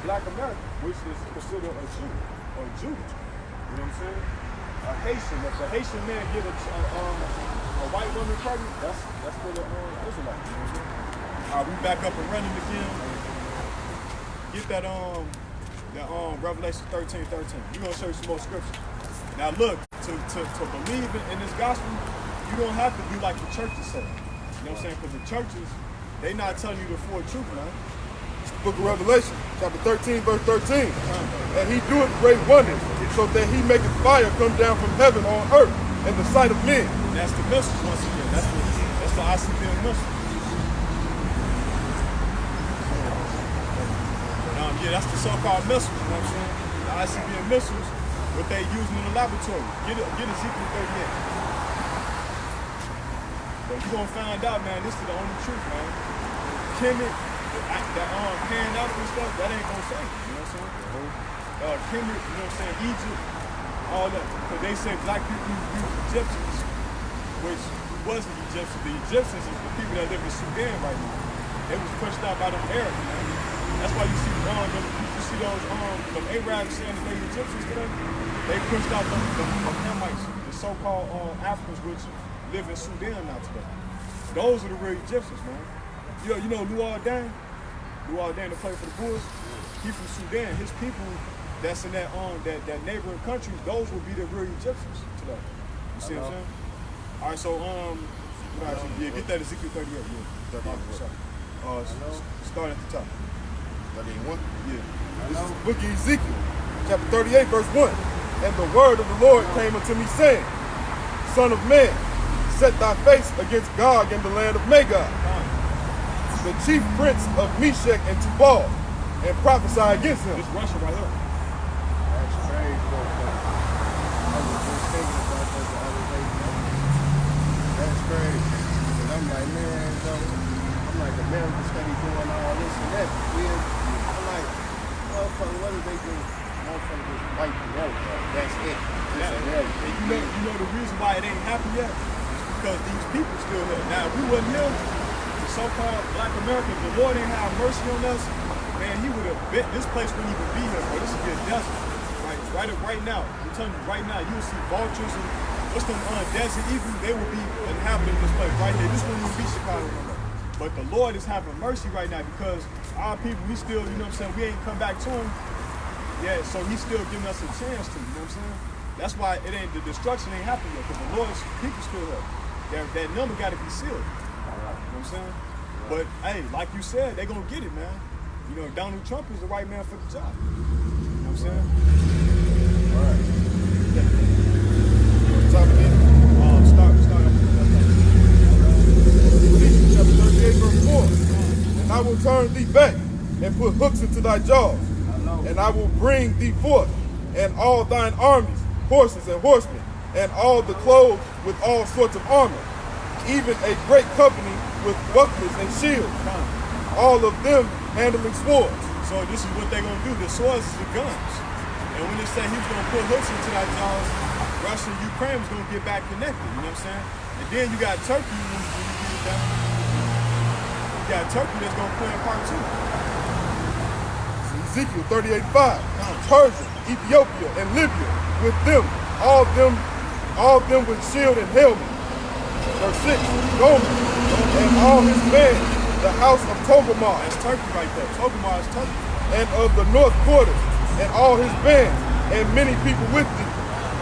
Black American, which is considered a Jew or Jew. You know what I'm saying? A Haitian. If a Haitian man get a white woman pregnant, that's for the Israelites. You know what I'm saying? All right, we back up and running again. Get that Revelation 13:13. We're gonna show you some more scripture. Now look, to believe in this gospel, you don't have to be like the churches say. You know what I'm saying? Because the churches, they not telling you the full truth, man. Book of Revelation, chapter 13, verse 13. And he doeth great wonders, so that he maketh fire come down from heaven on earth in the sight of men. And that's the missiles once again. That's the ICBM missile. Yeah, that's the so-called missiles, you know what I'm saying? The ICBM missiles, what they using in the laboratory. Get Ezekiel 38. But you're gonna find out, man, this is the only truth, man. Kemet, that pan out and stuff, that ain't gonna save you, you know what I'm saying? Kemet, you know what I'm saying, Egypt, all that. Because they say black people use Egyptians, which wasn't Egyptians. The Egyptians is the people that live in Sudan right now. They was pushed out by them Arabs, man. That's why you see those Arabs saying that they Egyptians today. They pushed out them Hamites, the so-called Africans which live in Sudan now today. Those are the real Egyptians, man. You know Luol Deng that played for the Bulls. He from Sudan. His people that's in that neighboring countries, those will be the real Egyptians today. You see what I'm saying? All right, so get that Ezekiel 38. Yeah. Start at the top. 31? Yeah. This is the book of Ezekiel, chapter 38, verse 1. And the word of the Lord came unto me, saying, Son of man, set thy face against Gog in the land of Magog, the chief prince of Meshach and Tubal, and prophesy against him. It's Russia right here. That's crazy. I was just thinking about that the other day. That's crazy. And I'm like, man, I'm like, America study doing all this and that. I'm like, motherfucker, what do they do? Motherfucker just wipe the America. That's it. And you know the reason why it ain't happened yet? It's because these people still here. Now, if we wasn't here, the so-called Black Americans, the Lord ain't have mercy on us, man, he would have bet this place wouldn't even be here, bro. This would be a desert. Right now, I'm telling you, right now, you'll see vultures and what's them desert eagles, they will be inhabiting this place right here. This wouldn't even be Chicago no more. But the Lord is having mercy right now because our people, we still, you know what I'm saying, we ain't come back to him. Yeah, so he's still giving us a chance to, you know what I'm saying? That's why it ain't, the destruction ain't happening yet, because the Lord's people still here. That number got to be sealed. You know what I'm saying? But, hey, like you said, they going to get it, man. You know, Donald Trump is the right man for the job. You know what I'm saying? All right. Top of it. Start. Chapter 38, verse 4. And I will turn thee back and put hooks into thy jaws, and I will bring thee forth, and all thine armies, horses and horsemen, and all the clothes with all sorts of armor, even a great company with bucklers and shields, all of them handling swords. So this is what they're going to do. The swords is the guns. And when they say he was going to put hooks into that jaws, Russia and Ukraine was going to get back connected, you know what I'm saying? And then you got Turkey when you get it down. You got Turkey that's going to play a part too. Ezekiel 38:5. Persia, Ethiopia, and Libya, with them, all of them with shield and helmet. Verse 6. Gomer, and all his band, the house of Togomar. That's Turkey right there. Togomar is Turkey. And of the north quarters, and all his bands, and many people with thee.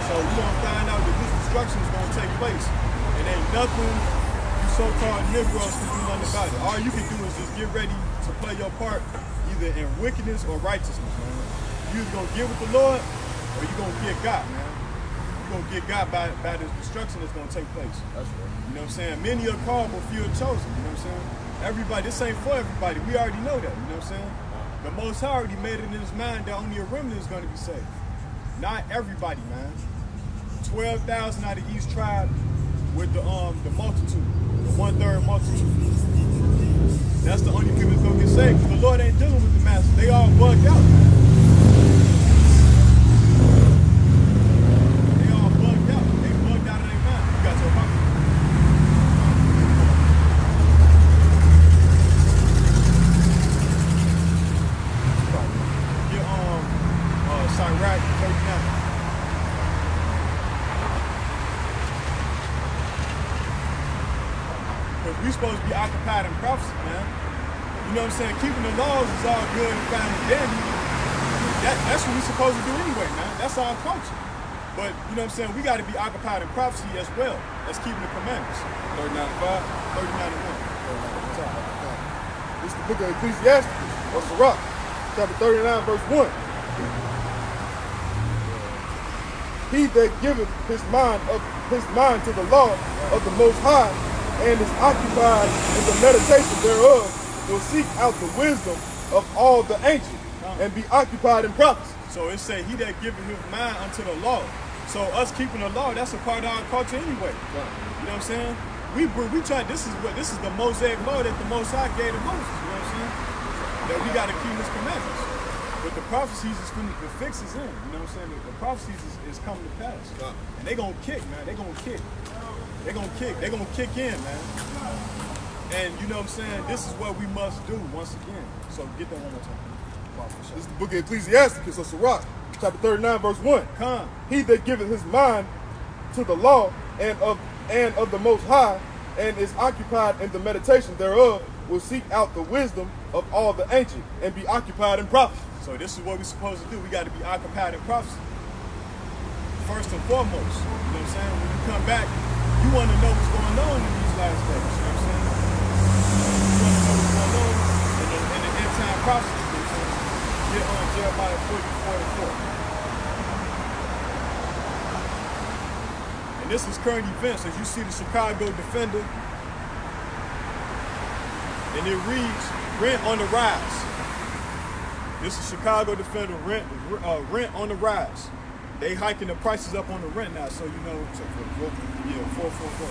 So you're going to find out that this destruction is going to take place. And ain't nothing you so-called Negroes can do nothing about it. All you can do is just get ready to play your part either in wickedness or righteousness, man. You either going to get with the Lord or you're going to get got, man. You're going to get got by the destruction that's going to take place. That's right. You know what I'm saying? Many are called, but few are chosen. You know what I'm saying? Everybody, this ain't for everybody. We already know that. You know what I'm saying? The Most High already made it in his mind that only a remnant is going to be saved. Not everybody, man. 12,000 out of each tribe with the multitude, the 1/3 multitude. That's the only people that's going to get saved. Because the Lord ain't dealing with the masses. They all bugged out. They all bugged out. They bugged out of their mind. You got your mouth. Shadrach 39. Because we supposed to be occupied in prophecy, man. You know what I'm saying? Keeping the laws is all good and fine and dandy. That's what we're supposed to do anyway, man. That's our culture. But, you know what I'm saying? We got to be occupied in prophecy as well as keeping the commandments. 39:5. 39:1. This is the book of Ecclesiastes, or Sirach, chapter 39, verse 1. He that giveth his mind to the law of the Most High, and is occupied in the meditation thereof, will seek out the wisdom of all the ancient, and be occupied in prophecy. So it say, he that giveth his mind unto the law. So us keeping the law, that's a part of our culture anyway. You know what I'm saying? We try. This is the Mosaic law that the Most High gave to Moses. You know what I'm saying? That we got to keep His commandments. But the prophecies is when the fix is in. You know what I'm saying? The prophecies is coming to pass, and they gonna kick, man. They gonna kick. They gonna kick. They gonna kick in, man. And you know what I'm saying? This is what we must do once again. So get that one more time. This is the book of Ecclesiastes, or Sirach, chapter 39, verse 1. Come. He that giveth his mind to the law and of the Most High, and is occupied in the meditation thereof, will seek out the wisdom of all the ancient, and be occupied in prophecy. So this is what we're supposed to do. We got to be occupied in prophecy. First and foremost. You know what I'm saying? When you come back, you want to know what's going on in these last days. You know what I'm saying? You want to know what's going on in the end time prophecy. You know what I'm saying? Get on Jeremiah 40:44. And this is current events. As you see the Chicago Defender, and it reads, rent on the rise. This is Chicago Defender, rent on the rise. They hiking the prices up on the rent now, so you know, yeah, 444.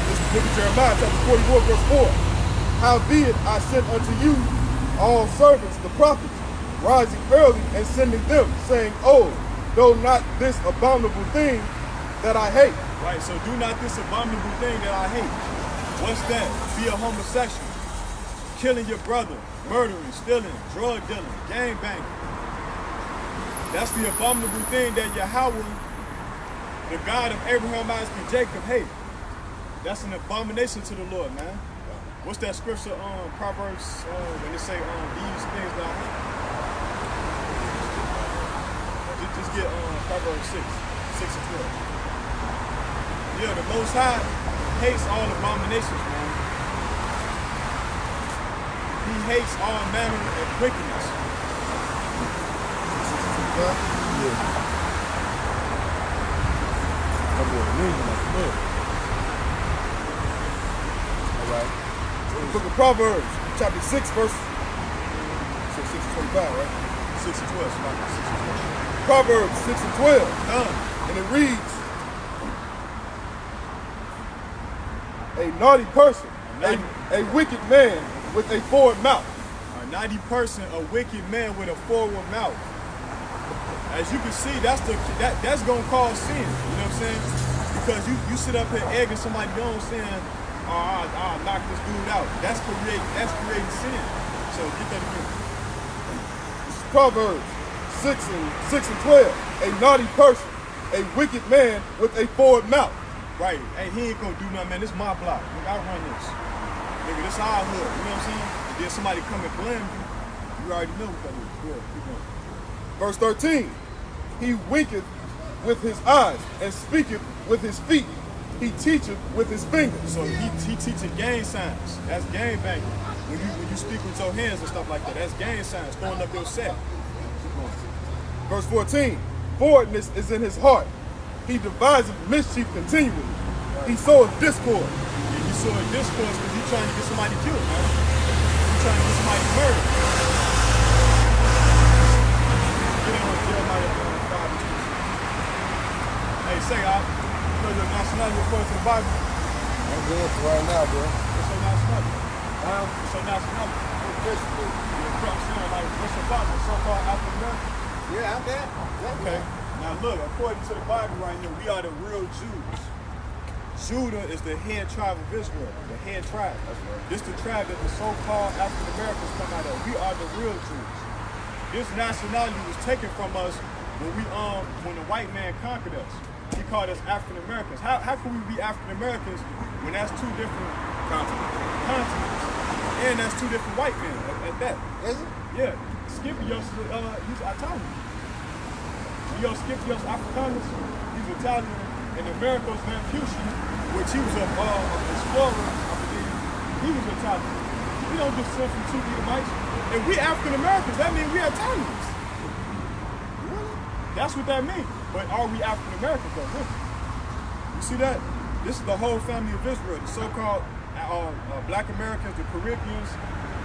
This is the book of Jeremiah, chapter 41, verse 4. Howbeit I sent unto you all servants, the prophets, rising early and sending them, saying, oh, though not this abominable thing that I hate. Right, so do not this abominable thing that I hate. What's that? Be a homosexual, killing your brother, murdering, stealing, drug dealing, gang banging. That's the abominable thing that Yahweh, the God of Abraham, Isaac, and Jacob, hate. That's an abomination to the Lord, man. What's that scripture, Proverbs, when they say these things that I hate? Just get Proverbs 6 and 12. Yeah, the Most High hates all abominations, man. He hates all manner of wickedness. Yeah. That boy reading like a book. All right. The book of Proverbs, chapter 6, verse 6 and 25, right? 6 and 12, 6 and 12. Proverbs 6 and 12. And it reads, a naughty person, a wicked man with a forward mouth. A naughty person, a wicked man with a forward mouth. As you can see, that's gonna cause sin. You know what I'm saying? Because you sit up here egging somebody on, saying, "Oh, I'll knock this dude out." That's creating sin. So get that again. This is Proverbs 6 and 12. A naughty person, a wicked man with a forward mouth. Right. Hey, he ain't gonna do nothing, man. This is my block. Nigga, I run this. Nigga, this our hood. You know what I'm saying? And then somebody come and blame you. You already know what that is. Good. Keep going. Verse 13. He winketh with his eyes and speaketh with his feet. He teacheth with his fingers. So he teaching gang signs. That's gang banging. When you speak with your hands and stuff like that, that's gang signs. Throwing up your set. Keep going. Verse 14. Forwardness is in his heart. He deviseth mischief continually. He soweth discord. Yeah, he soweth discord because he's trying to get somebody killed, man. He's trying to get somebody murdered. Get on Jeremiah 5 and 2. Hey, say, because your nationality according to the Bible. I'm good for right now, bro. What's your nationality? What's your nationality? Basically. You're a crop saying, like, what's your father? So-called African American? Yeah, I'm that. Okay. Now look, according to the Bible right here, we are the real Jews. Judah is the head tribe of Israel, the head tribe. This is the tribe that the so-called African Americans come out of. We are the real Jews. This nationality was taken from us when the white man conquered us. He called us African Americans. How can we be African Americans when that's two different continents? And that's two different white men at that. Is it? Yeah. Scipio's he's Italian. Scipio's Africanus, he's Italian. And Amerigo's Vespucci, which he was an explorer, I believe, he was Italian. We don't descend from two Edomites. And we African Americans, that means we Italians. Really? That's what that means. But are we African Americans though? Really? You see that? This is the whole family of Israel, the so-called Black Americans, the Caribbeans,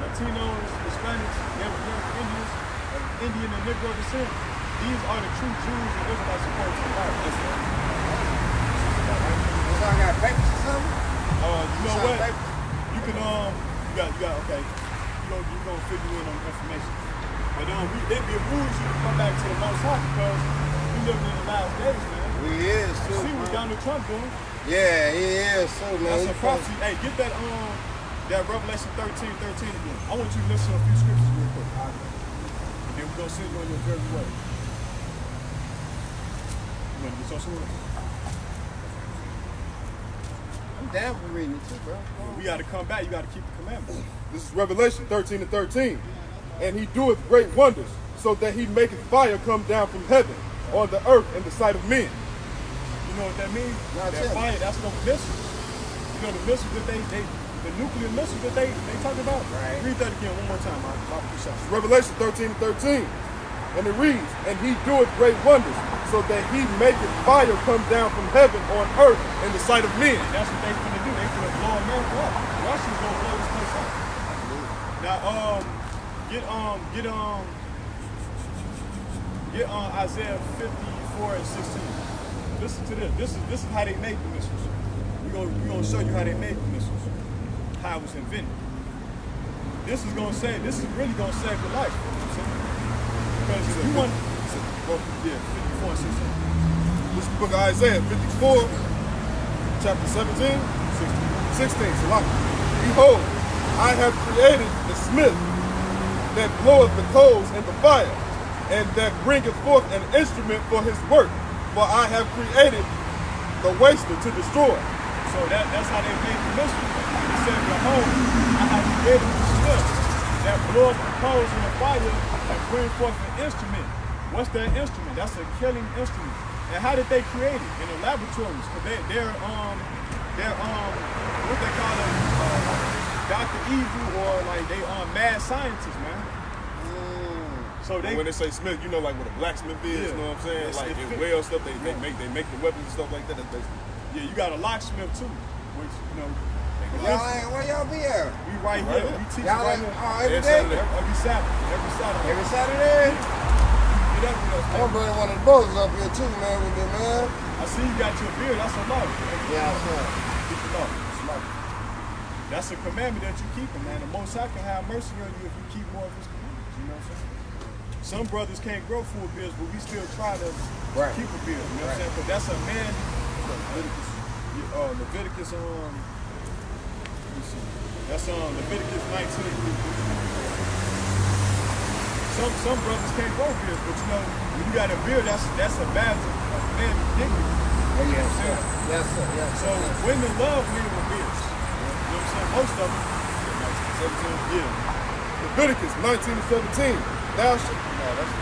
Latinos, Hispanics, Native American Indians, Indian and Negro descent. These are the true Jews and Israelites according to the Bible. So I got papers or something? You know what? You can you got okay. You gonna figure in on the information. But it behooves you to come back to the Most High because we living in the last days, man. We is too. See what Donald Trump doing? Yeah, he is too, man. That's a prophecy. Hey, get that Revelation 13:13 again. I want you to listen to a few scriptures real quick. And then we're gonna send you on your very way. You wanna get social with us? I'm down for reading it too, bro. We gotta come back, you gotta keep the commandments. This is Revelation 13:13. And he doeth great wonders, so that he maketh fire come down from heaven on the earth in the sight of men. You know what that means? Not that yet. fire, that's no missiles. You know the missiles that the nuclear missiles that they talk about? Right. Read that again one more time, man. Revelation 13:13. And it reads, and he doeth great wonders, so that he maketh fire come down from heaven on earth in the sight of men. And that's what they finna do. They finna blow America up. The Russians gonna blow this place up. Now, get Isaiah 54:16. Listen to this. This is how they made the missiles. We gonna show you how they made the missiles. How it was invented. This is really gonna save your life. You know what I'm saying? Because if you want, 54:16. This is the book of Isaiah 54, chapter 17, 16. So behold, I have created the smith that bloweth the coals in the fire, and that bringeth forth an instrument for his work. For I have created the waster to destroy. So that's how they made the missile. He said, behold, I have created the smith that blow up the coals in the fire and bring forth an instrument. What's that instrument? That's a killing instrument. And how did they create it? In the laboratories. Because they're what they call them, Dr. Evil, or like they mad scientists, man. So When they say smith, you know, like what a blacksmith is, you know what I'm saying? It's like they weld stuff, they make the weapons and stuff like that. That's basically. Yeah, you got a locksmith too, which Where y'all be at? we right here. We teach Y'all right like, here. every day? Every Saturday. Every Saturday? Get up with us, I'm man. bringing one of the brothers up here too, man, with me, man. I see you got your beard. That's a law. Yeah, I swear. Keep the law. That's a commandment that you keep, man. The Most High can have mercy on you if you keep more of His commandments. You know what I'm saying? Some brothers can't grow full beards, but we still try to keep a beard. You know what I'm saying? Because that's a man. Leviticus. Let me see. That's Leviticus 19. Some brothers can't grow beards, but you know when you got a beard, that's a badge of man's dignity. Oh, yes, sir. Yes, sir. Yes, So women love men with beards. You know what I'm saying? Most of them. 17. Yeah. Leviticus 19:17. Thou shalt. No, that's 17.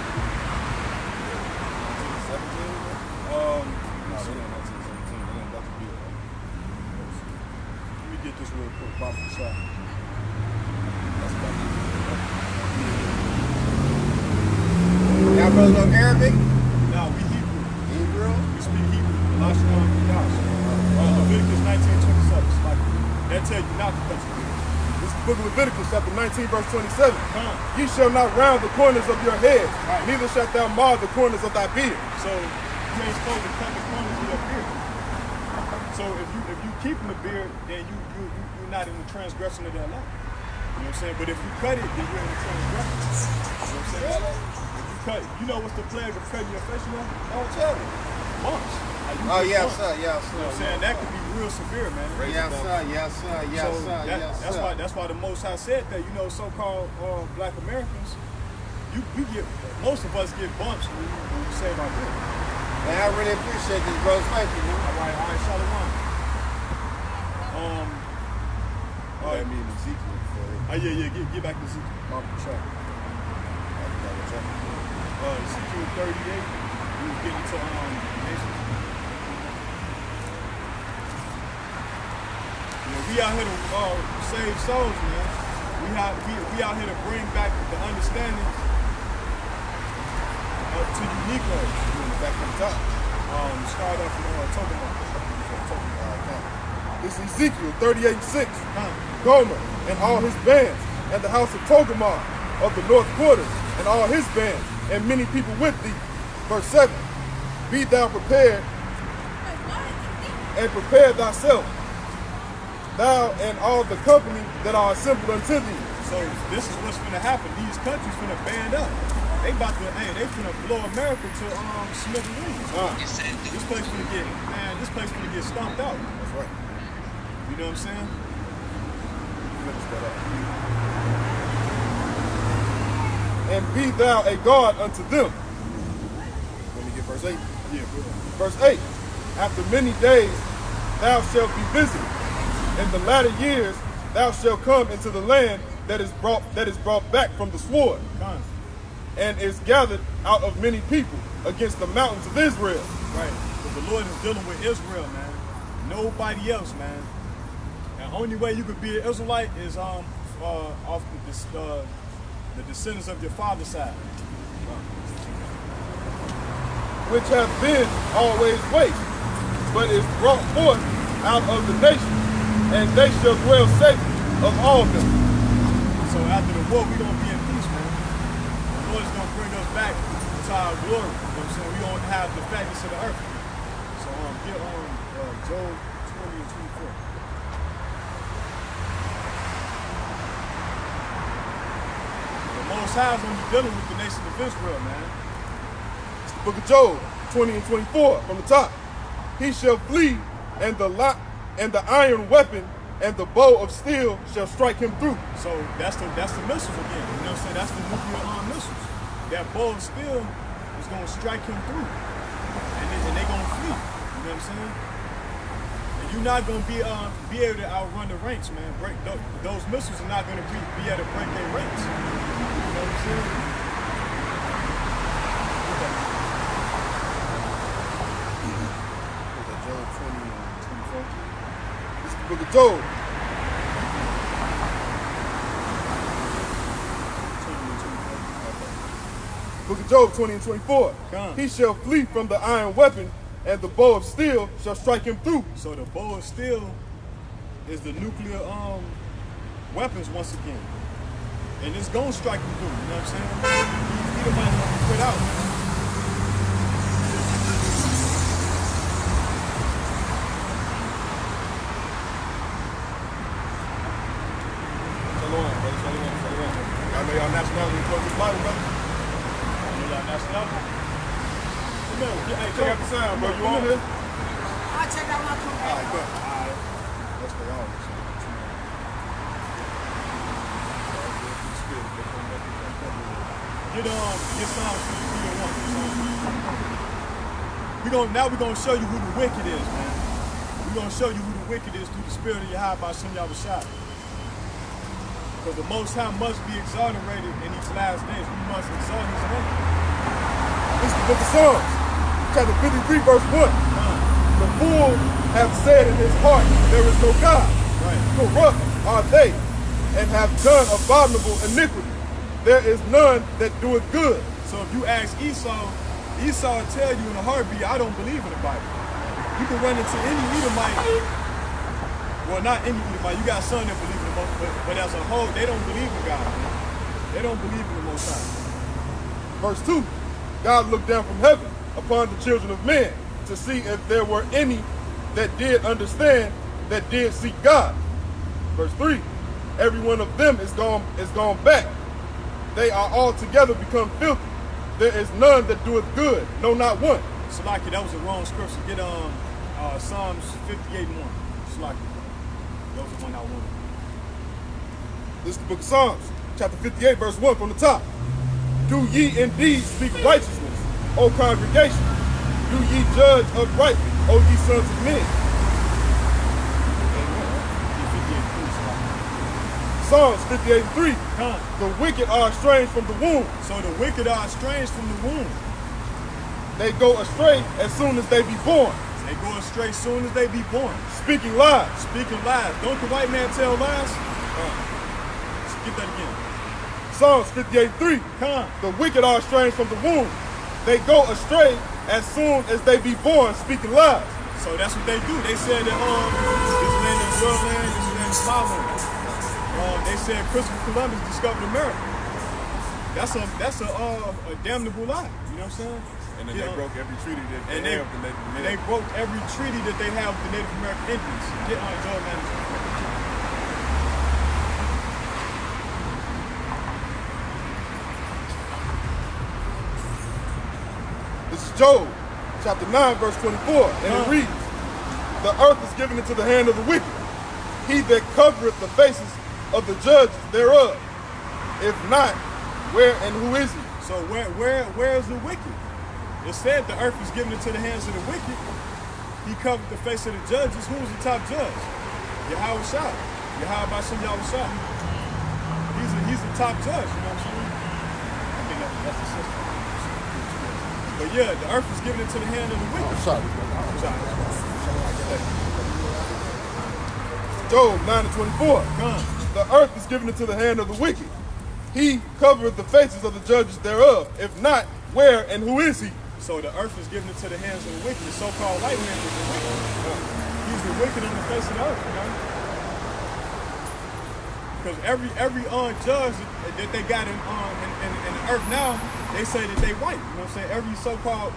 Let me get this real quick. Baba Shah. Y'all brothers know Arabic? No, we Hebrew. Hebrew? We speak Hebrew. Leviticus 19:27. That tell you not to touch the beard. This is the book of Leviticus, chapter 19, verse 27. Huh. Ye shall not round the corners of your head, Right. neither shalt thou mar the corners of thy beard. So you ain't supposed to cut the corners of your beard. So if you keeping the beard, then you're not in the transgression of that law. You know what I'm saying? But if you cut it, then you're in the transgression. You know what I'm saying? If you cut, you know what's the plague of cutting your facial hair? Don't tell me. Bumps. Oh, get yes, bumped. sir, yes, You know what sir. I'm saying? That could be real severe, man. Yes, sir, yes, sir, yes, So sir, yes, sir. that's why the Most High said that, you know, so-called Black Americans, we get, most of us get bumps when we save our good. Man, I really appreciate this, bro. Thank you, man. All right, Shalom. I mean Ezekiel before it. Yeah, get back to Ezekiel. Ezekiel 38, we was getting to nations. You know, we out here to save souls, man. We out here to bring back the understanding to you Negroes. Back from the top. Start off with Tobin. This is Ezekiel 38:6. Gomer and all his bands, and the house of Togarmah of the north quarters, and all his bands, and many people with thee. Verse 7. Be thou prepared, and prepare thyself, thou and all the company that are assembled unto thee. So this is what's gonna happen. These countries gonna band up. They finna blow America to smithereens. This place gonna get stomped out. That's right. You know what I'm saying? Finish that up. And be thou a guard unto them. Let me get verse 8. Yeah, go ahead. Verse 8. After many days thou shalt be visited. In the latter years thou shalt come into the land that is brought back from the sword, and is gathered out of many people against the mountains of Israel. Right. Because the Lord is dealing with Israel, man. Nobody else, man. The only way you could be an Israelite is off the descendants of your father's side. Which have been always waste, but is brought forth out of the nations, and they shall dwell safely of all them. So after the war, we're going to be in peace, man. The Lord is going to bring us back to our glory. You know what I'm saying? We don't have the fatness of the earth. So get on Job 20 and 24. The Most High is going to be dealing with the nation of Israel, man. It's the book of Job 20 and 24 from the top. He shall flee, and the iron weapon and the bow of steel shall strike him through. So that's the missiles again. You know what I'm saying? That's the nuclear armed missiles. That bow of steel is going to strike him through. And they're going to flee. You know what I'm saying? And you're not going to be able to outrun the ranks, man. Those missiles are not going to be able to break their ranks. You know what I'm saying? Job 20 and 24. This is the book of Job. Book of Job 20 and 24. He shall flee from the iron weapon, and the bow of steel shall strike him through. So the bow of steel is the nuclear weapons once again. And it's gonna strike him through, you know what I'm saying? He the one gonna be put out. I know y'all nationality close to the Bible, brother. Hey, Check out the sound, bro. You on here? I'll check out my computer. All right, good. That's what y'all was Get Psalms 3:1. Now we're gonna show you who the wicked is, man. We're gonna show you who the wicked is through the spirit of Yahweh by Shem Yahushua. Because the Most High must be exonerated in these last days. We must exalt his name. This is the book of Psalms, chapter 53, verse 1. The fool hath said in his heart, there is no God. Right. Corrupt are they, and have done abominable iniquity. There is none that doeth good. So if you ask Esau will tell you in a heartbeat, I don't believe in the Bible. You can run into any Edomite. Well, not any Edomite. You got some that believe in the Most High, but as a whole, they don't believe in God, man. They don't believe in the Most High. Verse 2, God looked down from heaven upon the children of men to see if there were any that did understand, that did seek God. Verse 3, every one of them is gone back. They are altogether become filthy. There is none that doeth good, no, not one. Salaki, that was the wrong scripture. Get Psalms 58:1. Salaki. That was the one I wanted. This is the book of Psalms, chapter 58, verse 1 from the top. Do ye indeed speak righteousness, O congregation? Do ye judge uprightly, O ye sons of men? Psalms 58:3. The wicked are estranged from the womb. So the wicked are estranged from the womb. They go astray as soon as they be born. They go astray as soon as they be born. Speaking lies. Speaking lies. Don't the white man tell lies? Get that again. Psalms 58:3. The wicked are estranged from the womb. They go astray as soon as they be born, speaking lies. So that's what they do. They said that this land is your land, this land is my land. They said Christopher Columbus discovered America. That's a damnable lie. You know what I'm saying? And then they broke every treaty that they have with the Native Americans. They broke every treaty that they have with the Native American Indians. Get on Joel Management. This is Job, chapter 9, verse 24, and it reads, the earth is given into the hand of the wicked, he that covereth the faces of the judges thereof. If not, where and who is he? So where is the wicked? It said the earth is given into the hands of the wicked. He covered the face of the judges. Who was the top judge? Yahweh Shah. Yahweh Bashim Yahweh Shah. He's the top judge, you know what I'm saying? I think that's the system. But yeah, the earth is given into the hand of the wicked. Job 9 and 24. The earth is given into the hand of the wicked. He covereth the faces of the judges thereof. If not, where and who is he? So the earth is given into the hands of the wicked. The so-called white man is the wicked. He's the wicked on the face of the earth, you know? Because every judge that they got in the earth now, they say that they white. You know what I'm saying? Every so-called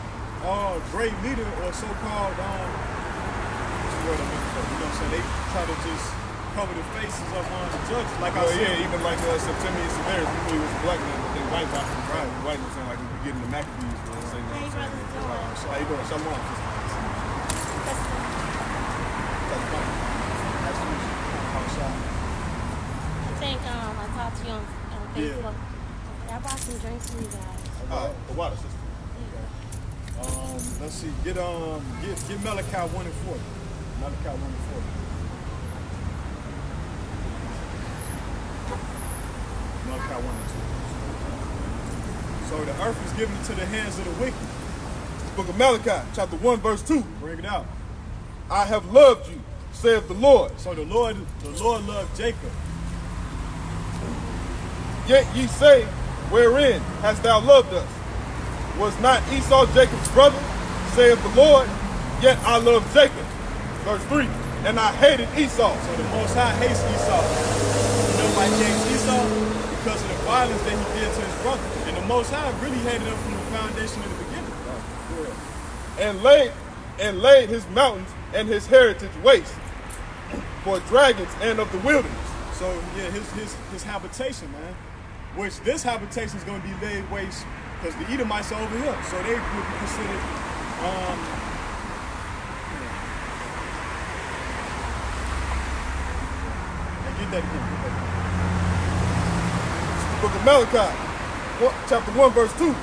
great leader or so-called what's the word I'm looking for? You know what I'm saying? They try to just cover the faces of the judges. Like I said, yeah, even like Septimius Severus, he knew he was a black man, but they white out him. Right, white was saying like we were getting the Maccabees. How you doing? Shalom. I think I talked to you on Facebook. I brought some drinks for you guys. The water system. Let's see. Get Malachi 1 and 40. Malachi 1 and 40. Malachi 1 and 2. So the earth is given into the hands of the wicked. Book of Malachi, chapter 1, verse 2. Bring it out. I have loved you, saith the Lord. So the Lord loved Jacob. Yet ye say, wherein hast thou loved us? Was not Esau Jacob's brother, saith the Lord? Yet I loved Jacob. Verse 3. And I hated Esau. So the Most High hates Esau. You know why he hates Esau? Because of the violence that he did to his brother. And the Most High really hated him from the foundation of the beginning. And laid his mountains and his heritage waste for dragons and of the wilderness. So yeah, his habitation, man. Which this habitation is going to be laid waste because the Edomites are over here, so they would be considered. Get that again. Book of Malachi, chapter 1, verse 2.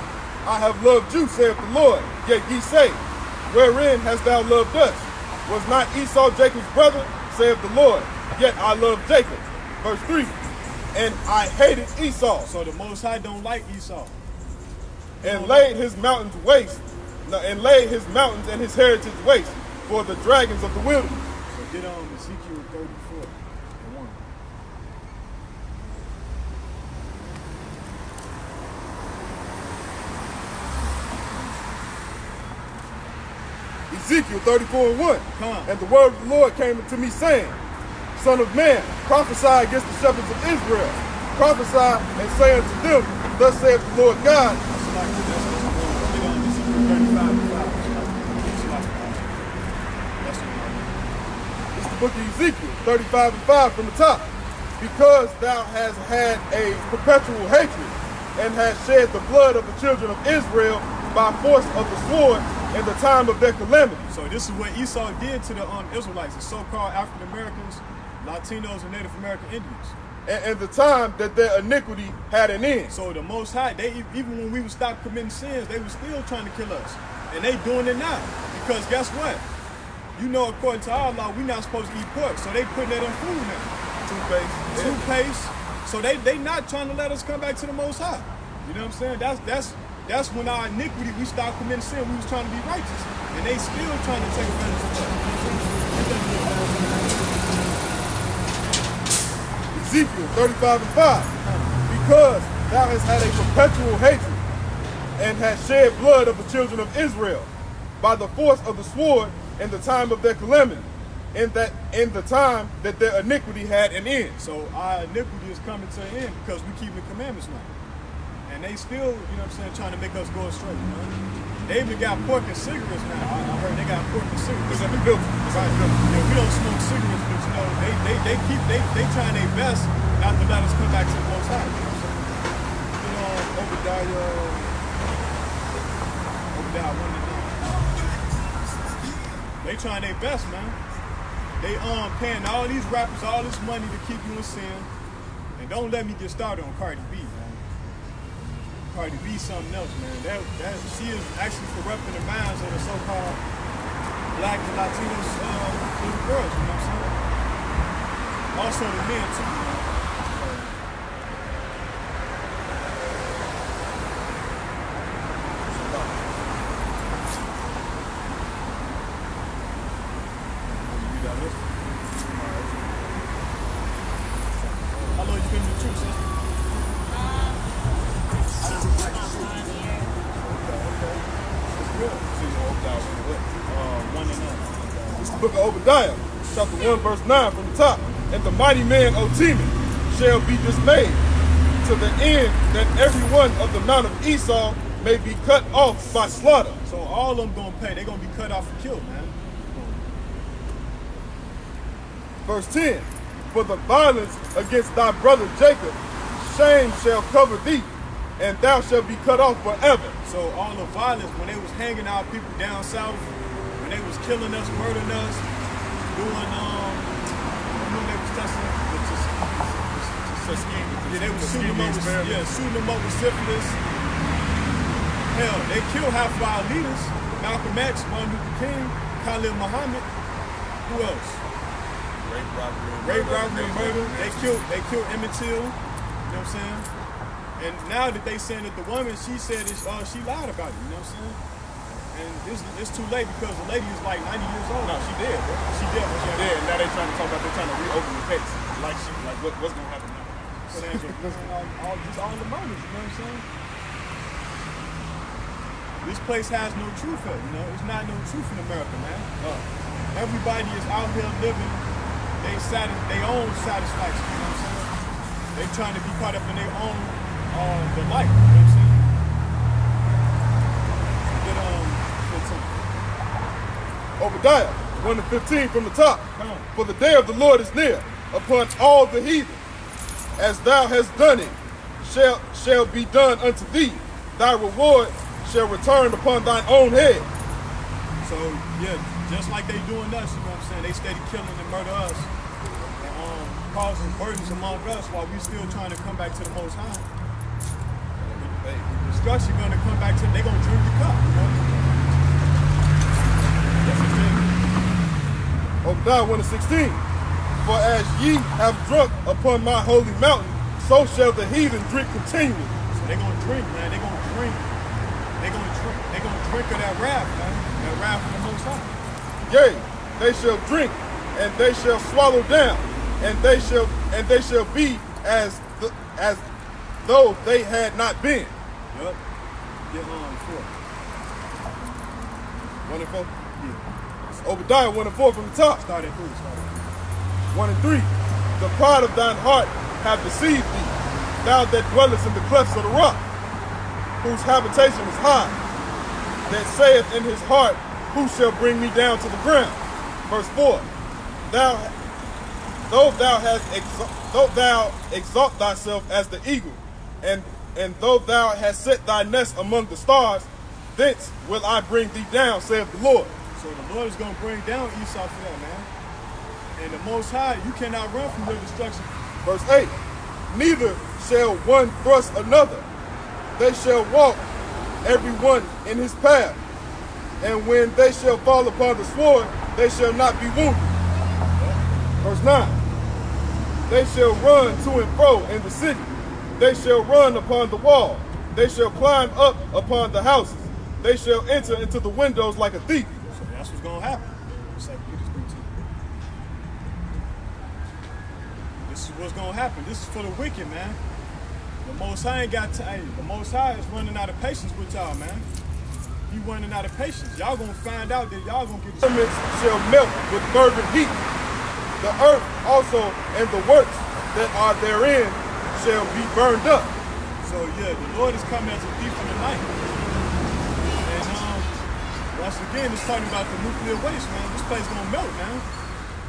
I have loved you, saith the Lord. Yet ye say, wherein hast thou loved us? Was not Esau Jacob's brother, saith the Lord? Yet I loved Jacob. Verse 3. And I hated Esau. So the Most High don't like Esau. And laid his mountains waste. And laid his mountains and his heritage waste for the dragons of the wilderness. So get on Ezekiel 34. Ezekiel 34 and 1. And the word of the Lord came unto me, saying, Son of man, prophesy against the shepherds of Israel. Prophesy and say unto them, thus saith the Lord God. It's the book of Ezekiel 35 and 5 from the top. Because thou hast had a perpetual hatred, and hast shed the blood of the children of Israel by force of the sword, in the time of their calamity. So this is what Esau did to the Israelites, the so-called African Americans, Latinos, and Native American Indians. And the time that their iniquity had an end. So the Most High, even when we would stop committing sins, they were still trying to kill us. And they doing it now. Because guess what? You know, according to our law, we're not supposed to eat pork. So they putting that on food now. Toothpaste. So they not trying to let us come back to the Most High. You know what I'm saying? That's when our iniquity, we stopped committing sin. We was trying to be righteous. And they still trying to take advantage of us. Ezekiel 35 and 5. Because thou hast had a perpetual hatred, and hast shed blood of the children of Israel by the force of the sword in the time of their calamity, in the time that their iniquity had an end. So our iniquity is coming to an end because we keep the commandments now. And they still, you know what I'm saying, trying to make us go astray. You know? They even got pork and cigarettes now. I heard they got pork and cigarettes. It's in the filter. Right. Yeah, we don't smoke cigarettes, but you know, they trying their best not to let us come back to the Most High. You know, Obadiah 1:9. They trying their best, man. They paying all these rappers all this money to keep you in sin. And don't let me get started on Cardi B, man. Cardi B something else, man. She is actually corrupting the minds of the so-called black and Latinos little girls, you know what I'm saying? Also the men too, man. How long you been in the truth, sister? It's the book of Obadiah, chapter 1, verse 9 from the top. And the mighty man, O Timon, shall be dismayed, to the end that every one of the mount of Esau may be cut off by slaughter. So all of them gonna pay. They're gonna be cut off and killed, man. Verse 10, for the violence against thy brother Jacob, shame shall cover thee, and thou shalt be cut off forever. So all the violence, when they was hanging our people down south, when they was killing us, murdering us, doing, when they was testing, they was shooting them up with syphilis. Hell, they killed half of our leaders, Malcolm X, Martin Luther King, Khalid Muhammad. Who else? Rape, robbery, and murder. They killed Emmett Till. You know what I'm saying? And now that they saying that the woman, she said she lied about it. You know what I'm saying? And it's too late because the lady is like 90 years old. No, she dead, bro. She dead. She dead. And now they trying to talk about they're trying to reopen the case. What's gonna happen now? all the moments. You know what I'm saying? This place has no truth in it. You know, it's not no truth in America, man. Everybody is out here living their own satisfaction. You know what I'm saying? They trying to be caught up in their own delight. You know what I'm saying? Obadiah 1 to 15 from the top. For the day of the Lord is near upon all the heathen. As thou hast done it, shall be done unto thee. Thy reward shall return upon thine own head. So, yeah, just like they doing us, you know what I'm saying? They steady killing and murder us and causing burdens among us while we still trying to come back to the Most High. The destruction going to come back to them. They going to drink the cup, you know? Obadiah 1 to 16. For as ye have drunk upon my holy mountain, so shall the heathen drink continually. So they going to drink, man. They going to drink. They going to drink of that wrath, man. That wrath from the Most High. Yea, they shall drink, and they shall swallow down, and they shall be as though they had not been. Yep. Get on 4. 1 and 4? Yeah. Obadiah 1 and 4 from the top. Start at 1 and 3. The pride of thine heart hath deceived thee, thou that dwellest in the clefts of the rock, whose habitation is high, that saith in his heart, who shall bring me down to the ground? Verse 4. Though thou exalt thyself as the eagle, and though thou hast set thy nest among the stars, thence will I bring thee down, saith the Lord. So the Lord is going to bring down Esau for that, man. And the Most High, you cannot run from your destruction. Verse 8, neither shall one thrust another. They shall walk every one in his path. And when they shall fall upon the sword, they shall not be wounded. Verse 9, they shall run to and fro in the city. They shall run upon the wall. They shall climb up upon the houses. They shall enter into the windows like a thief. So that's what's going to happen. This is what's going to happen. This is for the wicked, man. The Most High ain't got time. The Most High is running out of patience with y'all, man. He running out of patience. Y'all going to find out that y'all going to get... Elements shall melt with fervent heat. The earth also and the works that are therein shall be burned up. So yeah, the Lord is coming as a thief in the night. And once again, it's talking about the nuclear waste, man. This place gonna melt, man.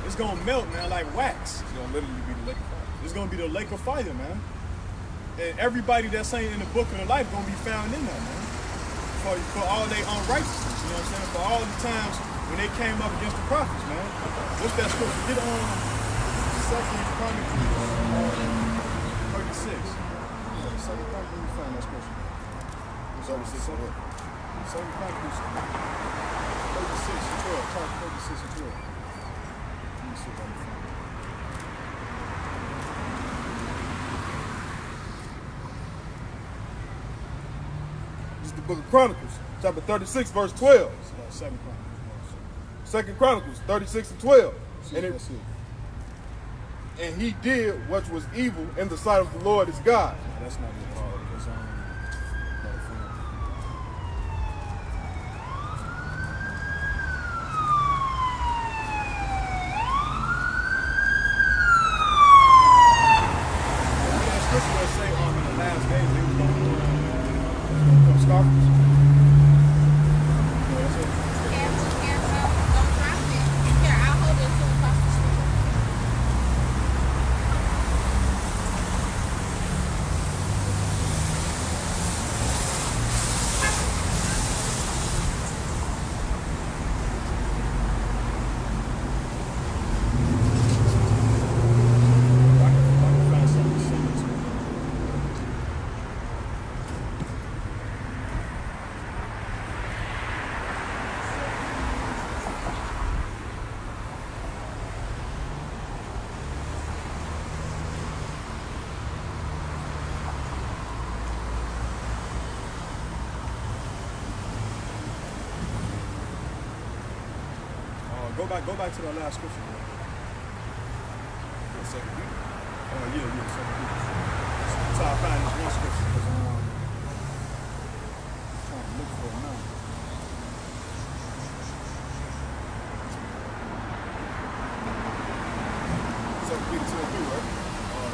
It's gonna melt, man, like wax. It's gonna literally be the lake of fire. It's gonna be the lake of fire, man. And everybody that's ain't in the book of the life gonna be found in there, man. For all their unrighteousness, you know what I'm saying? For all the times when they came up against the prophets, man. What's that scripture? Get on 2 Chronicles 36. Second Chronicles, let me find that scripture. It's over 6 and what? Second Chronicles 36 and 12. Chapter 36 and 12. Let me see if I can find it. This is the book of Chronicles, chapter 36, verse 12. It's 2 Chronicles. 2 Chronicles 36 and 12. And And he did what was evil in the sight of the Lord his God. that's not the part. It's in the last days they was going to come scoffers. No, that's it. Don't drop it. Here, I'll hold it until we cross the street. Go back to the last scripture. Second Peter. Yeah, Second Peter. So I find this one scripture because I'm trying to look for it now. Second Peter 2 and 3, right?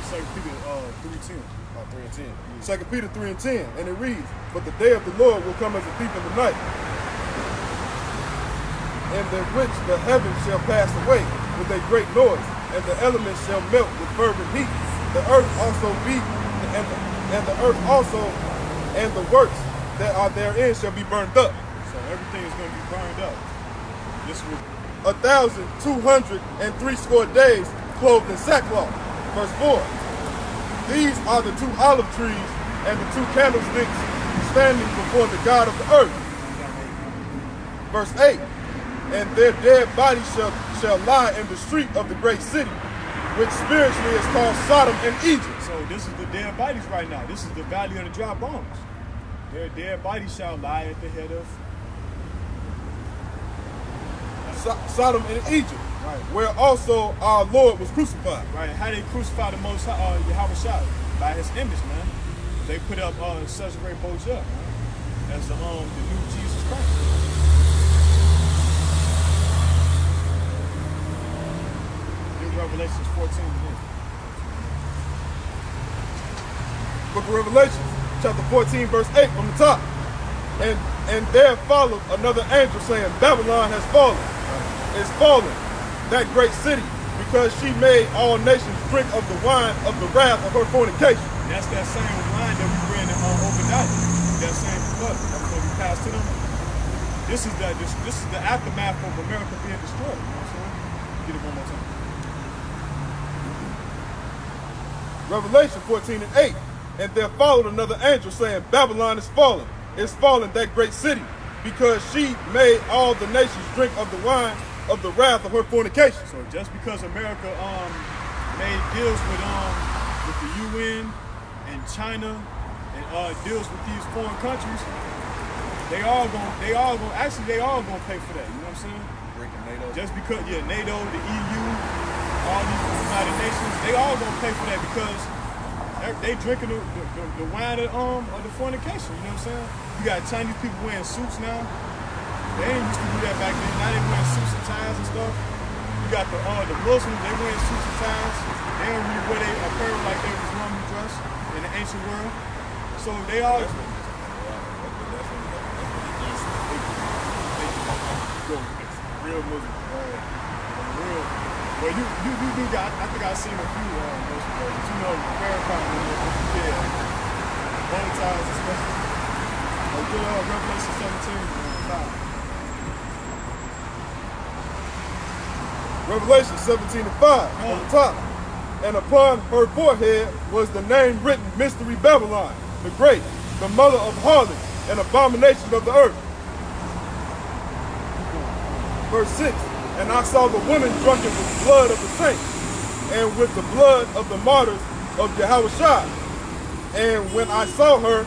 Second Peter 3:10. 3 and 10. Second Peter 3 and 10. And it reads, but the day of the Lord will come as a thief in the night, in the which the heavens shall pass away with a great noise, and the elements shall melt with fervent heat. The earth also and the earth also and the works that are therein shall be burned up. So everything is going to be burned up. This will 1,260 days clothed in sackcloth. Verse 4. These are the 2 olive trees and the 2 candlesticks standing before the God of the earth. Verse 8. And their dead bodies shall lie in the street of the great city, which spiritually is called Sodom and Egypt. So this is the dead bodies right now. This is the valley of the dry bones. Their dead bodies shall lie at the head of Sodom and Egypt, right, where also our Lord was crucified. Right. How they crucified the Most High, Yahweh Shai? By his image, man. They put up Cesare Borgia, man, as the new Jesus Christ. Revelations 14 again. Book of Revelation, chapter 14, verse 8 from the top. And there followed another angel saying, Babylon has fallen, is fallen, that great city, because she made all nations drink of the wine of the wrath of her fornication. And that's that same wine that we read in Obadiah. That same blood that was going to be passed to them. this is the aftermath of America being destroyed. You know what I'm saying? Get it one more time. Revelation 14:8. And there followed another angel saying, Babylon is fallen, that great city, because she made all the nations drink of the wine of the wrath of her fornication. So just because America made deals with the UN and China and deals with these foreign countries, they all gonna pay for that. You know what I'm saying? Breaking NATO. Just because NATO, the EU, all these United Nations, they all gonna pay for that because they drinking the wine of the fornication. You know what I'm saying? You got Chinese people wearing suits now. They ain't used to do that back then. Now they wearing suits and ties and stuff. You got the Muslims, they wearing suits and ties. They don't really wear their apparel like they was normally dressed in the ancient world. So they all real Muslim. Real. Well, you do got. I think I've seen a few Muslim girls, but you know, Farrakhan, one ties especially. Good Revelation 17, 5. Revelation 17:5 on the top. And upon her forehead was the name written, Mystery Babylon, the Great, the mother of harlots and abomination of the earth. Verse 6. And I saw the woman drunken with blood of the saints, and with the blood of the martyrs of Yahushua. And when I saw her,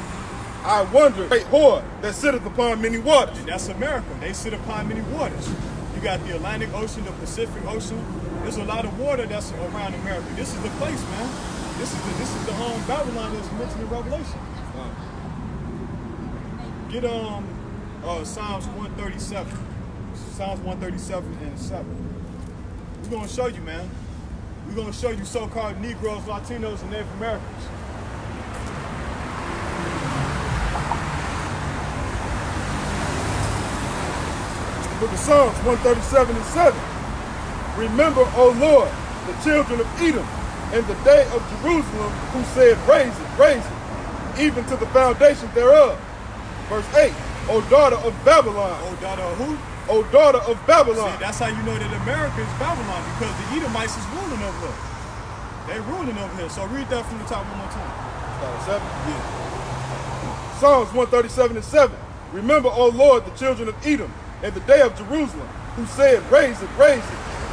I wondered, great whore that sitteth upon many waters. And that's America. They sit upon many waters. You got the Atlantic Ocean, the Pacific Ocean. There's a lot of water that's around America. This is the place, man. This is the Babylon that's mentioned in Revelation. Get Psalms 137. Psalms 137 and 7. We're gonna show you, man. We're gonna show you so-called Negroes, Latinos, and Native Americans. Book of Psalms 137 and 7. Remember, O Lord, the children of Edom, and the day of Jerusalem, who said, raise it, even to the foundation thereof. Verse 8, O daughter of Babylon. O daughter of who? O daughter of Babylon. See, that's how you know that America is Babylon, because the Edomites is ruling over here. They ruling over here. So read that from the top one more time. Start at 7? Yeah. Psalms 137 and 7. Remember, O Lord, the children of Edom, and the day of Jerusalem, who said, raise it,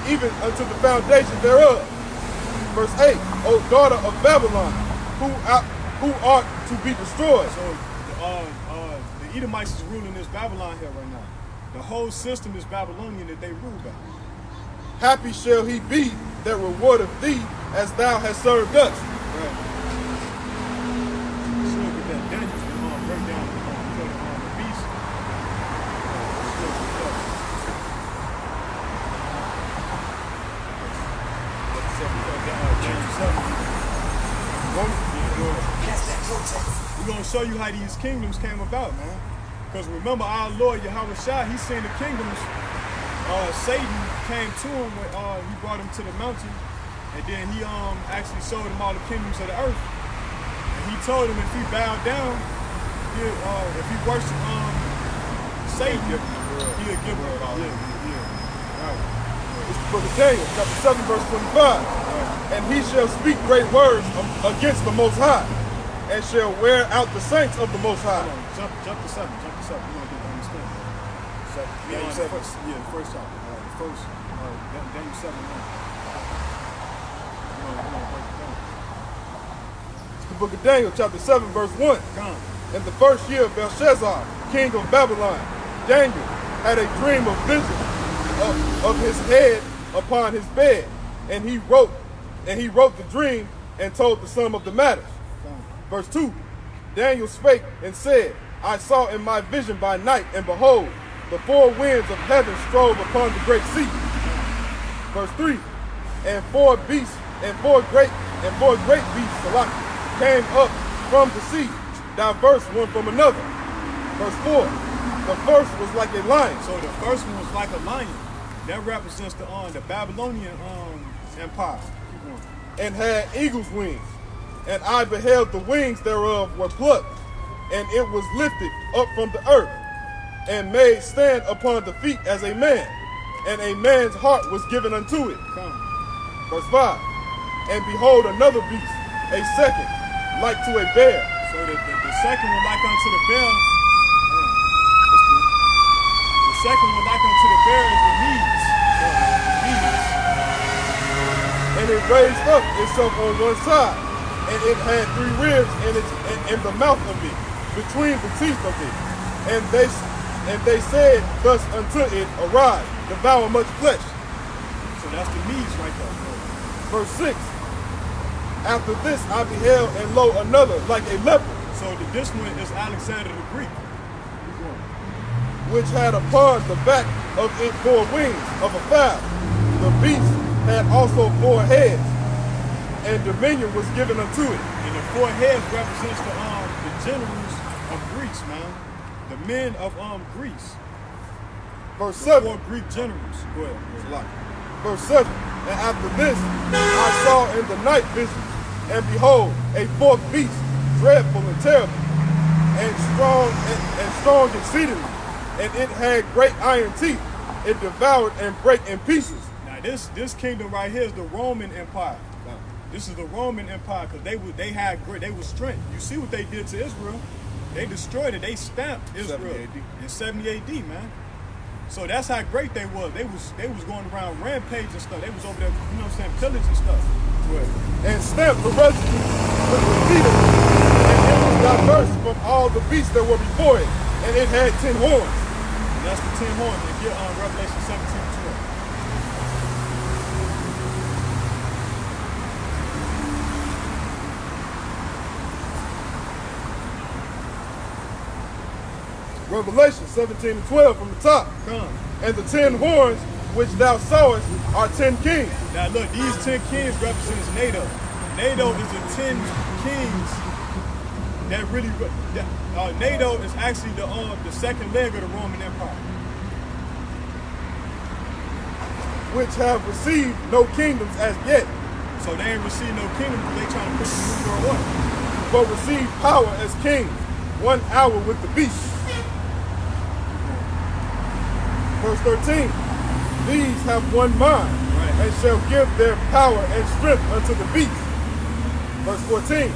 even unto the foundation thereof. Verse 8, O daughter of Babylon, who art to be destroyed. So the Edomites is ruling this Babylon here right now. The whole system is Babylonian that they rule by. Happy shall he be that rewardeth thee as thou hast served us. Right. Let's look at that Daniel break down the beast. We're going to show you how these kingdoms came about, man. Because remember, our Lord Yahushua, he seen the kingdoms. Satan came to him when he brought him to the mountain, and then he actually showed him all the kingdoms of the earth. And he told him if he bowed down, if he worshiped Satan, he'll give him all. Right. It's the book of Daniel, chapter 7, verse 25. Right. And he shall speak great words against the Most High, and shall wear out the saints of the Most High. Jump to 7. You want to get the understanding. Daniel 7. The first chapter. Daniel 7. It's the book of Daniel, chapter 7, verse 1. Come. In the first year of Belshazzar, king of Babylon, Daniel had a dream of vision of his head upon his bed, and he wrote the dream and told the sum of the matters. Verse 2, Daniel spake and said, I saw in my vision by night, and behold, the four winds of heaven strove upon the great sea. Verse 3, and four great beasts came up from the sea, diverse one from another. Verse 4, the first was like a lion. So the first one was like a lion. That represents the Babylonian empire. Keep going. And had eagle's wings. And I beheld the wings thereof were plucked, and it was lifted up from the earth. and made stand upon the feet as a man, and a man's heart was given unto it. Come. Verse 5. And behold, another beast, a second, like to a bear. So the second one like unto the bear. The second one like unto the bear is the knees. And it raised up itself on one side, and it had 3 ribs in the mouth of it, between the teeth of it. And they said thus unto it, Arise, devour much flesh. So that's the knees right there. Verse 6. After this I beheld, and lo, another like a leopard. So this one is Alexander the Greek. Which had upon the back of it 4 wings of a fowl. The beast had also 4 heads, and dominion was given unto it. And the 4 heads represents the generals of Greece, man. The men of Greece. Verse The 7. 4 Greek generals. Go ahead. Verse 7. And after this I saw in the night visions, and behold, a 4th beast, dreadful and terrible, and strong exceedingly, and it had great iron teeth. It devoured and brake in pieces. Now this kingdom right here is the Roman Empire. This is the Roman Empire because they were strength. You see what they did to Israel? They destroyed it. They stamped Israel 70 AD. in 70 AD, man. So that's how great they was. They was going around rampage and stuff. They was over there, you know what I'm saying, pillage and stuff. And stamped the residue with the feet of it. And it was diverse from all the beasts that were before it. And it had 10 horns. And that's the 10 horns that get on Revelation 17:12. Revelation 17:12 from the top. Come. And the 10 horns which thou sawest are 10 kings. Now look, these 10 kings represents NATO. NATO is the 10 kings that really. NATO is actually the second leg of the Roman Empire. Which have received no kingdoms as yet, So they ain't received no kingdom because they trying to push the New World Order. but receive power as kings, 1 hour with the beast. Verse 13. These have one mind, and shall give their power and strength unto the beast. Verse 14.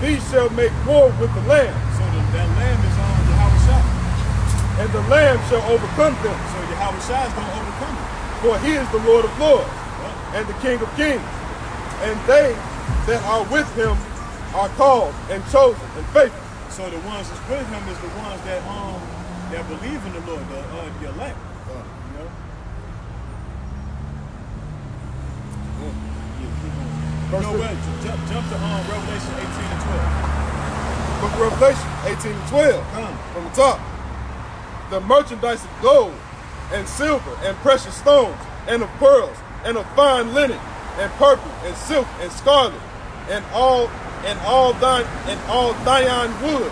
These shall make war with the Lamb, So that lamb is on Yahweh. and the Lamb shall overcome them. So Yahweh is going to overcome it. For he is the Lord of lords, and the King of kings. And they that are with him are called and chosen and faithful. So the ones that's with him is the ones that believe in the Lord, the elect. You know? Yeah, keep going. Verse No way. Jump to Revelation 18 and 12. Book of Revelation 18:12 Come. from the top. The merchandise of gold and silver and precious stones and of pearls and of fine linen and purple and silk and scarlet and all Dion wood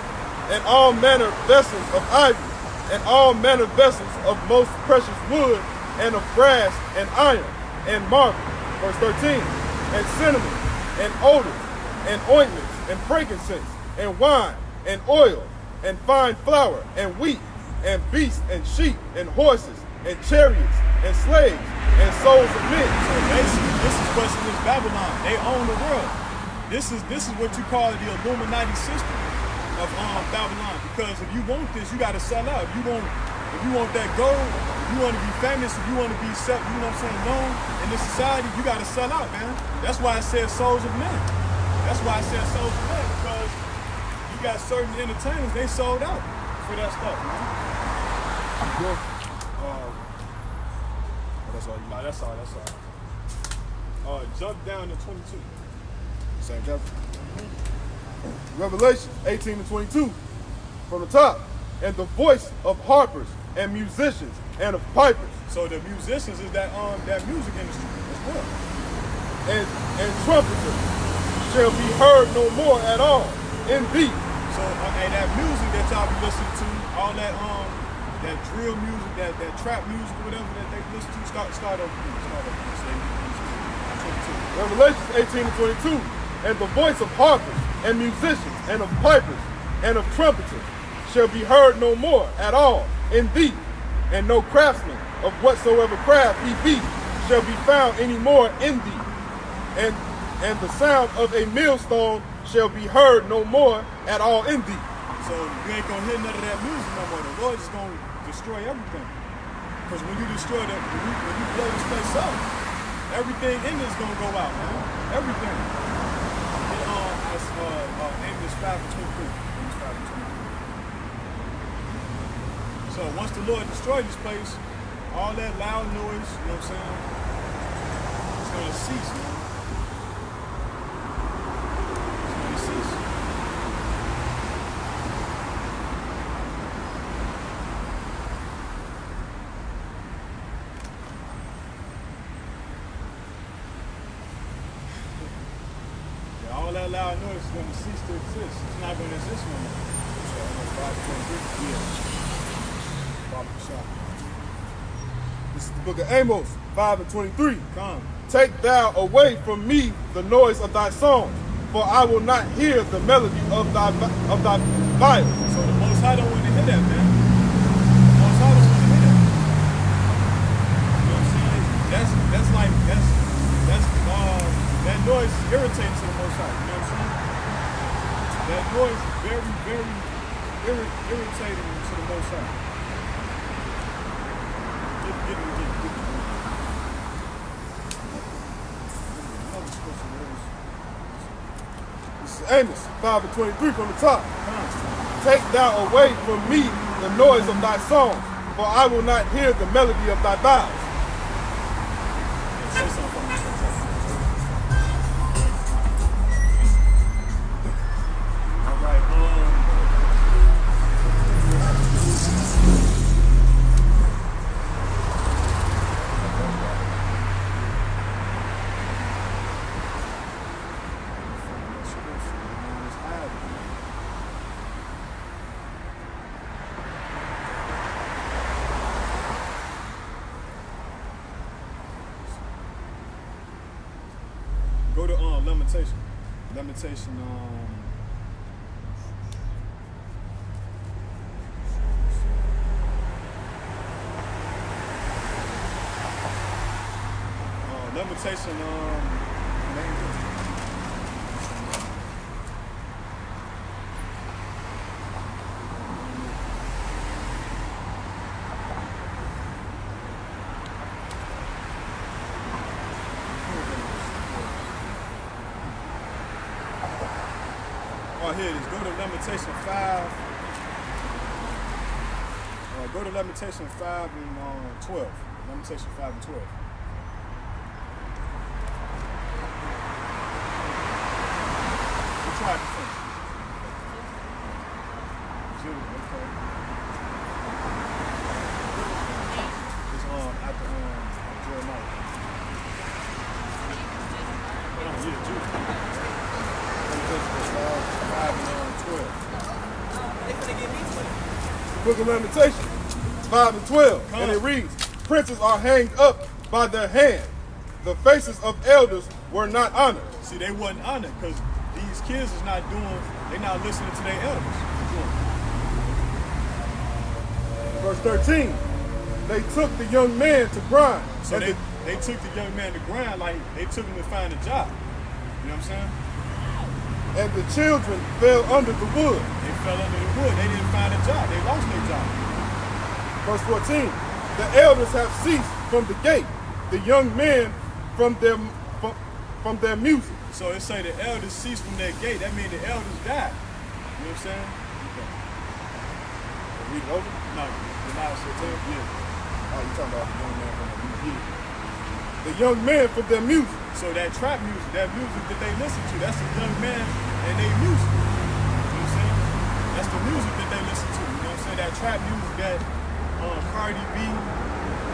and all manner vessels of ivory and all manner vessels of most precious wood and of brass and iron and marble. Verse 13. And cinnamon and odors and ointments and frankincense and wine and oil and fine flour and wheat and beasts and sheep and horses and chariots and slaves and souls of men. So basically, this is what's in this Babylon. They own the world. This is what you call the Illuminati system of Babylon. Because if you want this, you got to sell out. If you want that gold, if you want to be famous, if you want to be set, you know what I'm saying, known in this society, you got to sell out, man. That's why it says souls of men. That's why it says souls of men, because you got certain entertainers, they sold out for that stuff, man. That's all you No, that's all. Jump down to 22. Same chapter. Revelation 18-22 from the top. And the voice of harpers and musicians and of pipers So the musicians is that music industry as well. and trumpeters shall be heard no more at all in thee. So and that music that y'all be listening to, all that that drill music, that trap music, whatever that they listen to, start over. Revelation 18-22. And the voice of harpers and musicians and of pipers and of trumpeters shall be heard no more at all in thee, and no craftsman of whatsoever craft he be shall be found any more in thee. And the sound of a millstone shall be heard no more at all in thee. So you ain't gonna hear none of that music no more. The Lord is gonna destroy everything. Because when you destroy that, when you blow this place up, everything in this is gonna go out, man. Everything. Amos 5:23. Amos 5:23. So once the Lord destroyed this place, all that loud noise, you know what I'm saying, it's gonna cease, man. It's gonna cease. All that loud noise is going to cease to exist. It's not going to exist no more. So, This is the book of Amos 5:23. come. Take thou away from me the noise of thy song, for I will not hear the melody of thy violence. So the Most High don't want to hear that, man. The Most High don't want to hear that. You know what I'm saying? That noise is irritating to the Most High. You know what I'm saying? That noise is very, very irritating to the Most High. Get me. Another scripture is. This is Amos 5:23 from the top. Take thou away from me the noise of thy song, for I will not hear the melody of thy vows. Say something for me. All right. Go to Lamentation. Lamentation, here it is. Go to Lamentation 5. Go to Lamentation 5 and 12. Lamentation 5 and 12. We tried to finish. Jude, okay. It's after Jeremiah. Yeah, Jude. 5 and 12. Book of Lamentations 5 and 12. And it reads, princes are hanged up by their hand. The faces of elders were not honored. See, they wasn't honored because these kids is not doing, they not listening to their elders. Verse 13. They took the young man to grind. So they took the young man to grind like they took him to find a job. You know what I'm saying? And the children fell under the wood. They fell under the wood. They didn't find a job. They lost their job. Verse 14. The elders have ceased from the gate, the young men from their music. So it say the elders ceased from their gate. That means the elders died. You know what I'm saying? Okay. Read it over? No. Yeah. Oh, you talking about the young man from the music. The young men from their music. So that trap music, that music that they listen to, that's the young man and their music. You know what I'm saying? That's the music that they listen to. You know what I'm saying? That trap music that Cardi B,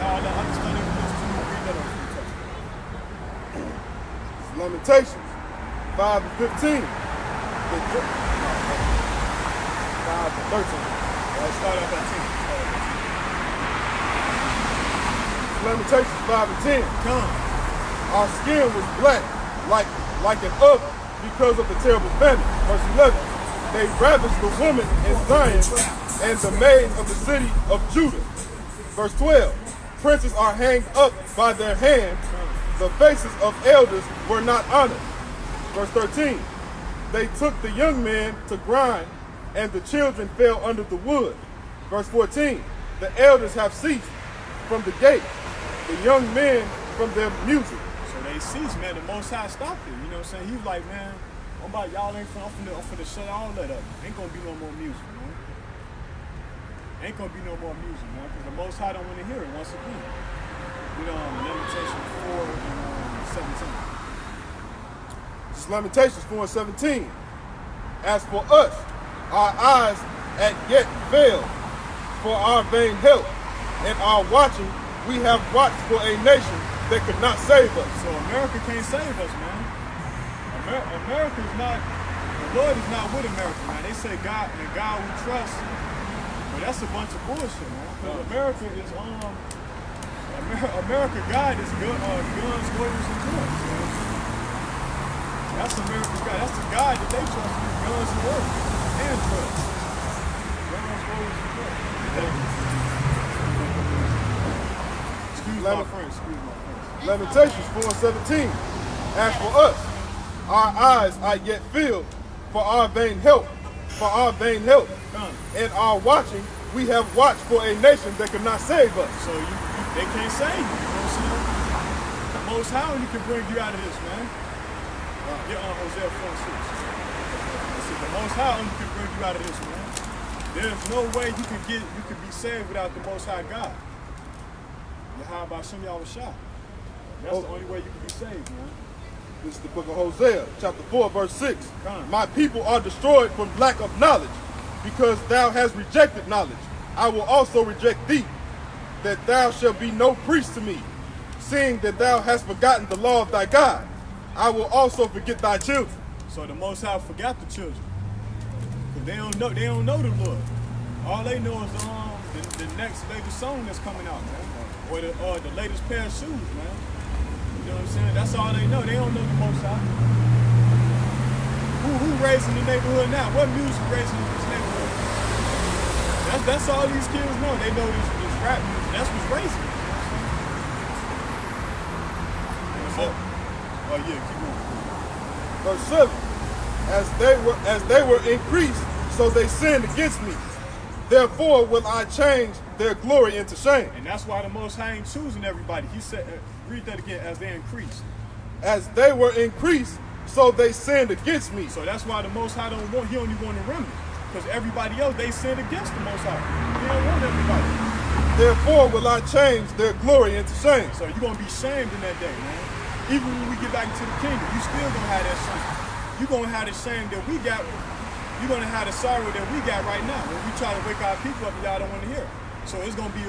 all the other stuff they listen to. Read that over. Lamentations 5 and 15. 5 and 13. Let's start off at 10. Lamentations 5 and 10. Come. Our skin was black, like an oven, because of the terrible famine. Verse 11. They ravished the woman in Zion and the maids of the city of Judah. Verse 12, princes are hanged up by their hand. The faces of elders were not honored. Verse 13, they took the young men to grind, and the children fell under the wood. Verse 14, the elders have ceased from the gate, the young men from their music. So they ceased, man. The Most High stopped it. You know what I'm saying? He was like, man, I'm about y'all ain't I'm finna shut all that up. Ain't gonna be no more music, man. Ain't gonna be no more music, man. Because the Most High don't want to hear it once again. You know, Lamentations 4 and 17. This is Lamentations 4 and 17. As for us, our eyes at yet fail for our vain help, and our watching we have watched for a nation that could not save us. So America can't save us, man. America is not, the Lord is not with America, man. They say God and God we trust, but that's a bunch of bullshit, man. Because America is America God is guns, lawyers, and guns. Man. That's America's God. That's the God that they trust in guns and lawyers and drugs. Guns, lawyers, and drugs. Excuse my friends. Lamentations 4 and 17. As for us, our eyes are yet filled for our vain help, and our watching we have watched for a nation that could not save us. So they can't save you, you know what I'm saying? The Most High only can bring you out of this, man. Get on Hosea 4 and 6. So the Most High only can bring you out of this, man. There's no way you can be saved without the Most High God. How about some of y'all was shot? That's the only way you can be saved, man. This is the book of Hosea, chapter 4, verse 6. My people are destroyed from lack of knowledge, because thou hast rejected knowledge. I will also reject thee, that thou shalt be no priest to me, seeing that thou hast forgotten the law of thy God. I will also forget thy children. So the Most High forgot the children. Because they don't know the Lord. All they know is the next latest song that's coming out, man. Or the latest pair of shoes, man. You know what I'm saying? That's all they know. They don't know the Most High. Who raising the neighborhood now? What music raising this neighborhood? That's all these kids know. They know this rap music. That's what's raising it. Oh yeah, keep going. Verse 7. As they were increased, so they sinned against me. Therefore will I change their glory into shame. And that's why the Most High ain't choosing everybody. He said, read that again, as they increased. As they were increased, so they sinned against me. So that's why the Most High he only want a remnant. Because everybody else, they sinned against the Most High. He don't want everybody. Therefore will I change their glory into shame. So you're going to be shamed in that day, man. Even when we get back into the kingdom, you still going to have that shame. You're going to have the shame that we got. You're going to have the sorrow that we got right now when we try to wake our people up and y'all don't want to hear it. So it's going to be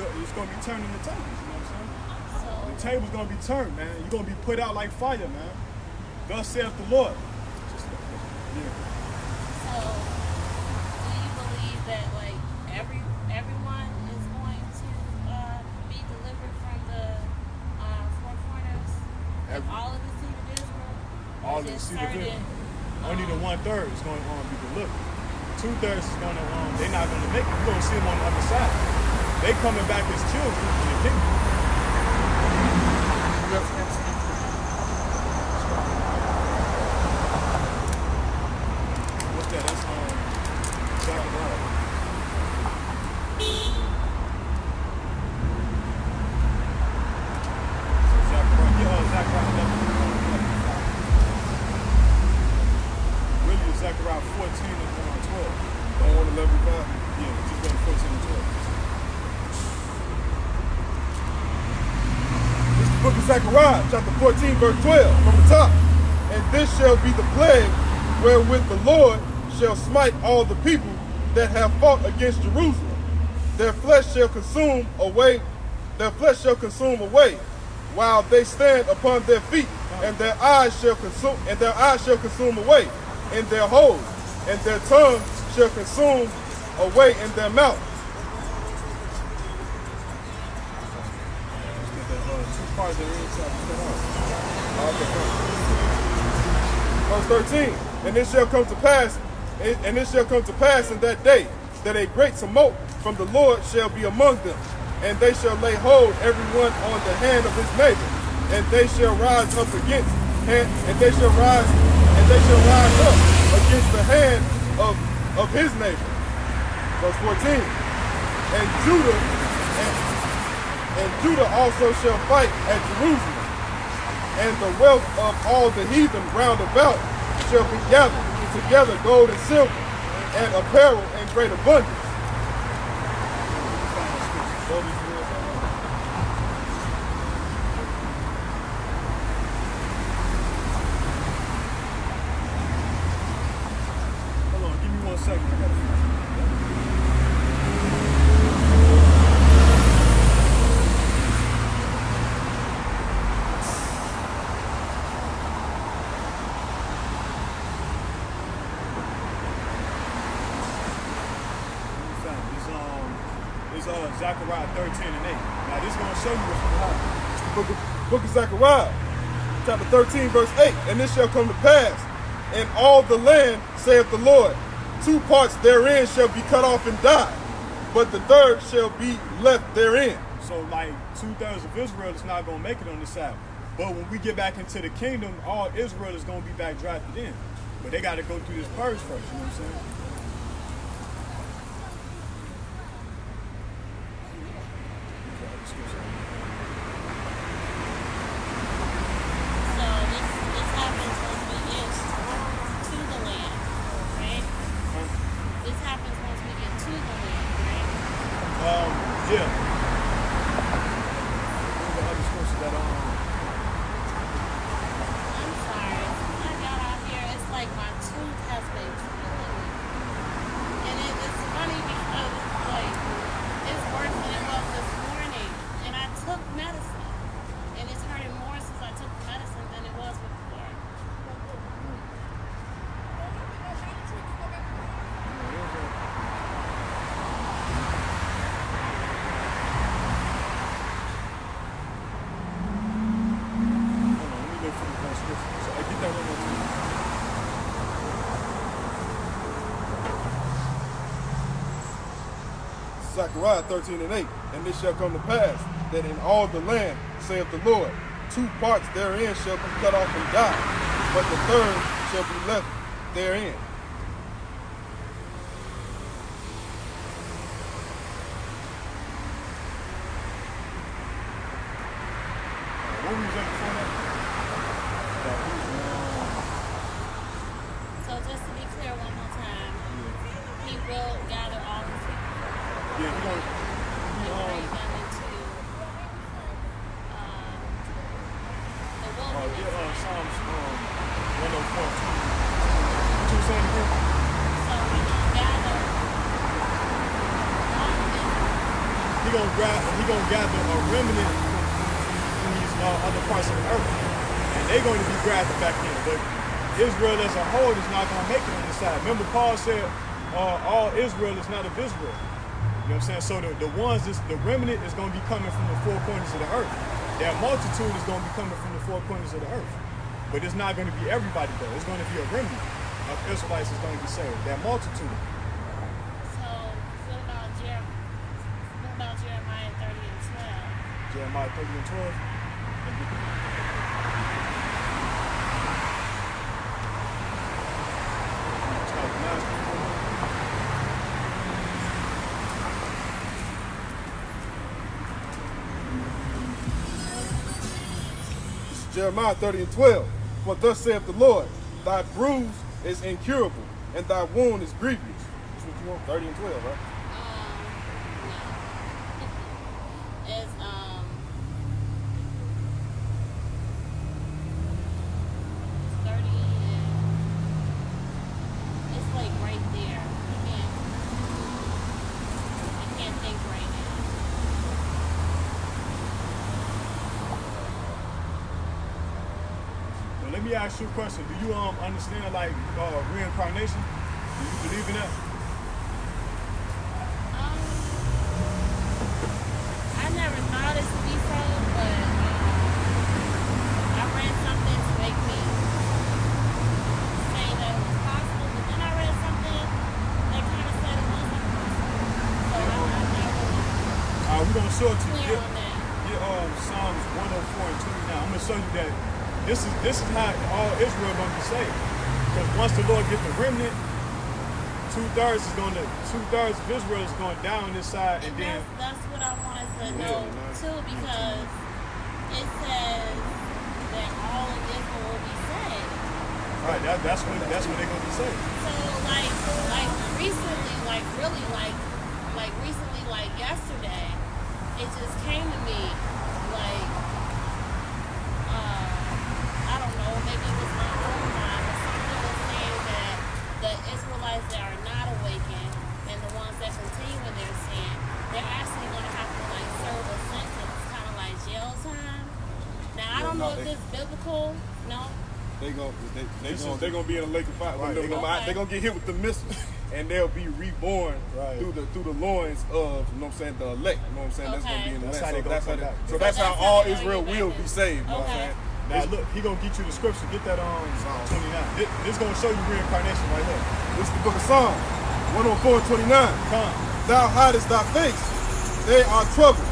turning the tables, you know what I'm saying? The table's going to be turned, man. You're going to be put out like fire, man. Thus saith the Lord. So, do you believe that like everyone is going to be delivered from the four corners? All of the seed of Israel? All of the seed of Israel. Only the 1/3 is going to be delivered. 2/3 is going to they're not going to make it. You're going to see them on the other side. They coming back as children in the kingdom. What's that? That's Zechariah. Zechariah 11. Zechariah 14 and 12. Don't want to level 5? Yeah, just go to 14 and 12. This is the book of Zechariah, chapter 14, verse 12, from the top. And this shall be the plague wherewith the Lord shall smite all the people that have fought against Jerusalem. Their flesh shall consume away, while they stand upon their feet, and their eyes shall consume away in their holes, and their tongue shall consume away in their mouth. Verse 13, and it shall come to pass in that day that a great tumult from the Lord shall be among them, and they shall lay hold every one on the hand of his neighbor, and they shall rise up against and they shall rise up against the hand of his neighbor. Verse 14. And Judah also shall fight at Jerusalem, and the wealth of all the heathen round about shall be gathered together, gold and silver, and apparel in great abundance. Hold on, give me 1 second. I gotta Zechariah 13 and 8. Now this is going to show you what's going to happen. It's the book of Zechariah, chapter 13, verse 8. And this shall come to pass, in all the land, saith the Lord, 2 parts therein shall be cut off and die, but the third shall be left therein. So like 2/3 of Israel is not going to make it on this side. But when we get back into the kingdom, all Israel is going to be back drafted in. But they got to go through this purge first, you know what I'm saying? Zechariah 13 and 8. And this shall come to pass, that in all the land, saith the Lord, 2 parts therein shall be cut off and die, but the third shall be left therein. What were you saying before that? So just to be clear one more time, he will gather all his people. Yeah, and bring them into the wilderness. Psalms 104. What you saying again? So he's going to gather all of them. He gonna gather a remnant from these other parts of the earth, and they're going to be grafted back in. But Israel as a whole is not going to make it on this side. Remember, Paul said all Israel is not of Israel. You know what I'm saying? So the remnant is going to be coming from the 4 corners of the earth. Their multitude is going to be coming from the 4 corners of the earth. But it's not going to be everybody though. It's going to be a remnant of Israelites is going to be saved. Their multitude. So what about Jeremiah 30 and 12? Jeremiah 30 and 12. Jeremiah 30 and 12. For thus saith the Lord, thy bruise is incurable, and thy wound is grievous. That's what you want, 30 and 12, right? No. It's 30 and it's like right there. I can't think right now. Let me ask you a question. Do you understand like reincarnation? Do you believe in that? I never thought it would be so, but I read something to make me say that it was possible, but then I read something that kind of said it wasn't possible. we're gonna show it to you. clear on that. Get Psalms 104 and 29. I'm gonna show you that this is how all Israel gonna be saved. Because once the Lord get the remnant, two-thirds of Israel is going down this side, and then That's what I wanted to know too, because it says that all of Israel will be saved. right, that's when they're gonna be saved. So like recently, like yesterday, it just came to me like I don't know, maybe it was my own mind, but something was saying that the Israelites that are not awakened and the ones that continue in their sin, they're actually going to have to like serve a sentence, kind of like jail time. Now I don't know if this is biblical. No. They're gonna be in a lake of fire. Right. They're gonna get hit with the missiles, and they'll be reborn through the loins of, you know what I'm saying, the elect. You know what I'm saying? That's gonna be in the land. So that's how all Israel will be saved. You know what I'm saying? Now look, he gonna get you the scripture. Get that on 29. This gonna show you reincarnation right here. This is the book of Psalms, 104 and 29. Come. Thou hidest thy face, they are troubled.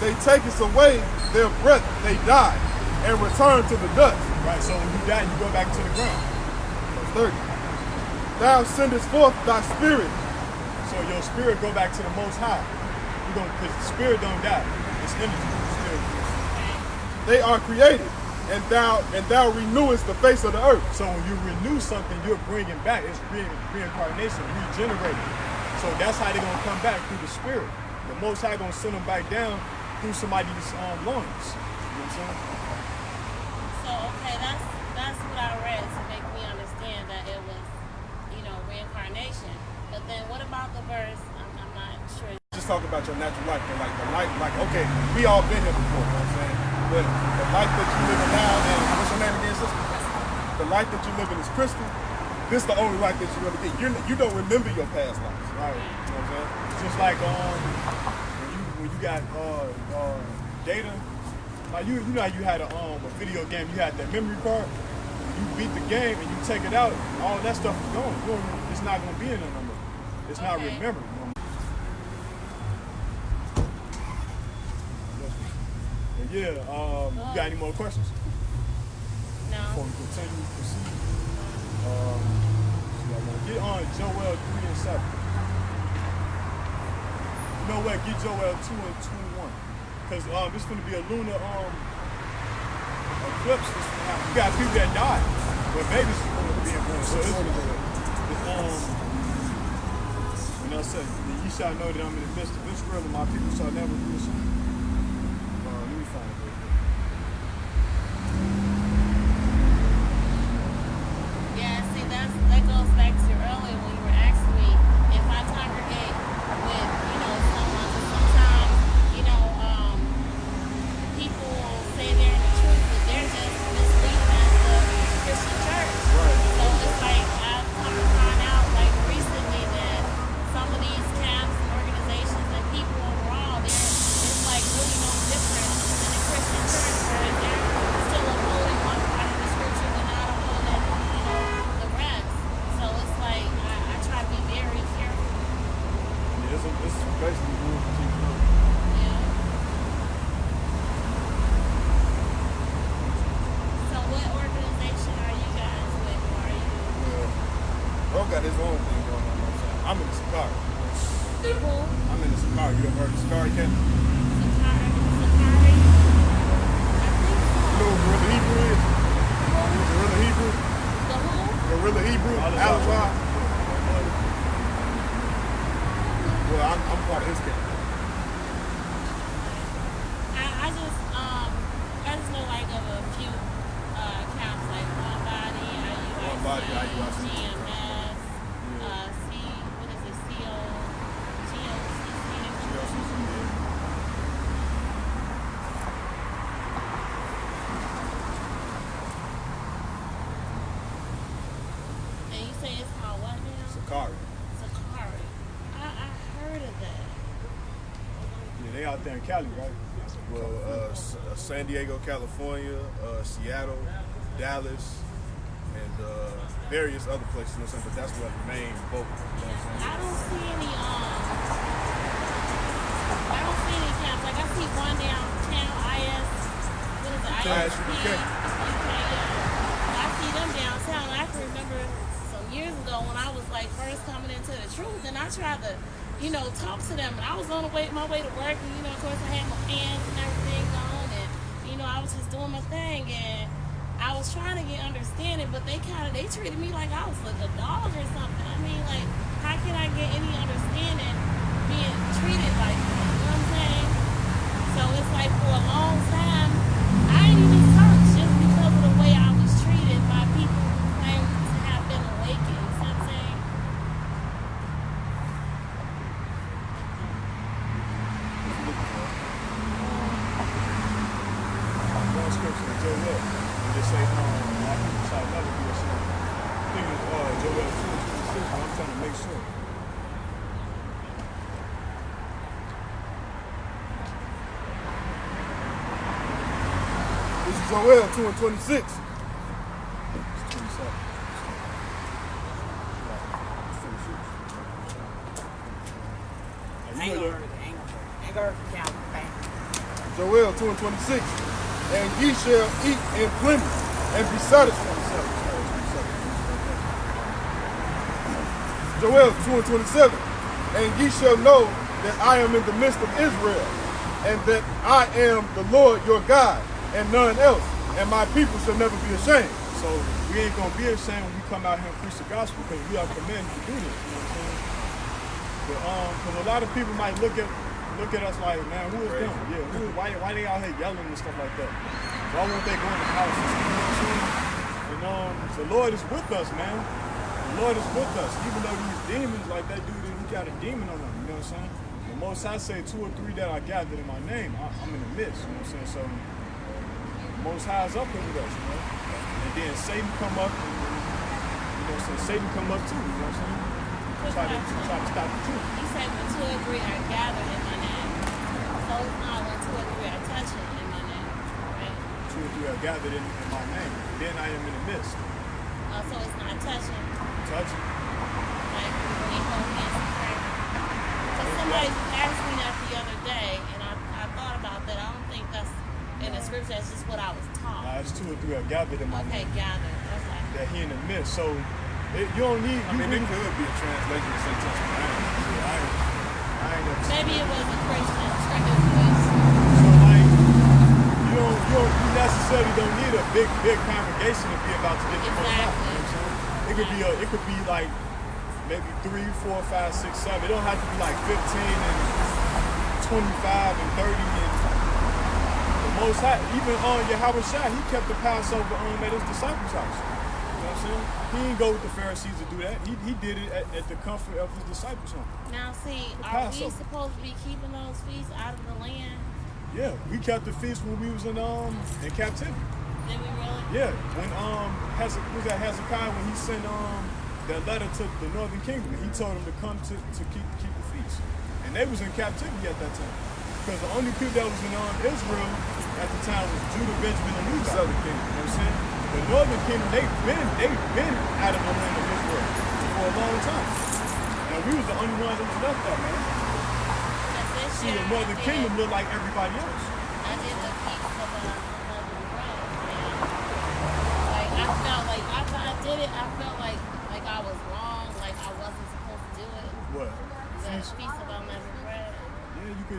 They take us away their breath, they die, and return to the dust. Right, so when you die, you go back to the ground. Verse 30. Thou sendest forth thy spirit. So your spirit go back to the Most High. Because the spirit don't die. It's energy. They are created, and thou renewest the face of the earth. So when you renew something, you're bringing back. It's reincarnation, regenerating. So that's how they're gonna come back, through the spirit. The Most High gonna send them back down through somebody's loins. You know what I'm saying? So okay, that's what I read to make me understand that it was, reincarnation. But then what about the verse? I'm not sure. Just talk about your natural life, and like the life, okay, we all been here before, you know what I'm saying? But the life that you live in now, and what's your name again, sister? The life that you live in is crystal. This is the only life that you're gonna get. You don't remember your past lives, right? You know what I'm saying? It's just like when you got data. Like you know how you had a video game, you had that memory card. You beat the game and you take it out, all that stuff is gone. It's not gonna be in there no more. It's not remembered no more. But yeah, you got any more questions? No. Before we continue to proceed. Get on Joel 3 and 7. You know what? Get Joel 2 and 21. Because this is going to be a lunar eclipse. You got people that died, but babies are going to be born. So it's when I say, you shall know that I'm in the midst of Israel, and my people shall never be ashamed. Let me find it real quick. Yeah, see, that goes back to earlier when you were asking me if I congregate with, someone. Sometimes, people say they're in the truth, but they're just misleading as the Christian church. Right. So it's like I've come to find out, like recently, that some of these camps, organizations, and people overall, it's like really no different than the Christian church, where they're still upholding one part of the scripture but not upholding, the rest. So it's like I try to be very careful. Yeah, this is basically rule for keep going. Yeah. So what organization are you guys with? Or are you? Bro got his own thing going on. You know what I'm saying? I'm in the Sakari. Who? I'm in the Sakari. You ever heard of Sakari, Ken? Sakari? I think so. You know what Gorilla Hebrew is? Who? Gorilla Hebrew? The who? Gorilla Hebrew? Alibi? Well, I'm part of his camp. I just know like of a few camps like One Body, IUIC, GMS, what is it, GOCC? And you say it's called what now? Sakari. Sakari. I heard of that. Yeah, they out there in Cali, right? Well, San Diego, California, Seattle, Dallas, and various other places. You know what I'm saying? But that's where the main focus. You know what I'm saying? I don't see any camps can't. I see them downtown. I can remember some years ago when I was like first coming into the truth, and I tried to, talk to them. And I was on my way to work, and of course I had my pants and everything on, and I was just doing my thing, and I was trying to get understanding, but they treated me like I was like a dog or something. I mean, like, how can I get any understanding being treated like that? You know what I'm saying? So it's like for a long time, I didn't even touch just because of the way I was treated by people who claim to have been awakened. You know what I'm saying? One scripture in Joel, and they say, my people shall never be ashamed. I think it's Joel 2:26, but I'm trying to make sure. This is Joel 2:26. It's 27. And you know Ain't gonna count. Joel 2:26. And ye shall eat in plenty and be satisfied. Joel 2:27. And ye shall know that I am in the midst of Israel, and that I am the Lord your God, and none else, and my people shall never be ashamed. So we ain't gonna be ashamed when we come out here and preach the gospel, because we are commanded to do this. You know what I'm saying? But because a lot of people might look at us like, man, who is them? Yeah, why they out here yelling and stuff like that? Why won't they go in the house? You know what I'm saying? And the Lord is with us, man. The Lord is with us. Even though these demons, like that dude, he got a demon on him. You know what I'm saying? The Most High say 2 or 3 that are gathered in my name, I'm in the midst. You know what I'm saying? So the Most High is up there with us, you know? And then Satan come up, and, you know what I'm saying? Satan come up too, you know what I'm saying? Try to stop the truth. He said when 2 or 3 are gathered in my name. So it's not when 2 or 3 are touching in my name, right? 2 or 3 are gathered in my name. Then I am in the midst. So it's not touching. Touching. Like when they hold hands and pray. Because somebody asked me that the other day, and I thought about that. I don't think that's in the scripture. That's just what I was taught. It's 2 or 3 are gathered in my Okay, name. gathered. Okay. That he in the midst. So you don't need. I mean, it could be a translation to say touch my hand. I ain't never seen Maybe it. it was a Christian voice. So like you necessarily don't need a big congregation to be about to get the Most High. You know what I'm saying? It could be like maybe 3, 4, 5, 6, 7. It don't have to be like 15 and 25 and 30 and the Most High. Even Yahweh Shai, he kept the Passover at his disciples' house. You know what I'm saying? He didn't go with the Pharisees to do that. He did it at the comfort of his disciples' home. Now see, The are we Passover. supposed to be keeping those feasts out of the land? Yeah, we kept the feast when we was in captivity. Did we really? Yeah, when Hezekiah, when he sent that letter to the northern kingdom, he told them to come to keep the feast, and they was in captivity at that time, because the only people that was in Israel at the time was Judah, Benjamin, and Levi. Southern kingdom. You know what I'm saying? The northern kingdom, they've been out of the land of Israel for a long time, and we was the only ones that was left there, man. See, the northern kingdom looked like everybody else. I did the feast of unleavened bread, man. Like I felt like after I did it, I felt like I was wrong, like I wasn't supposed to do it. What? The feast of unleavened bread. Yeah,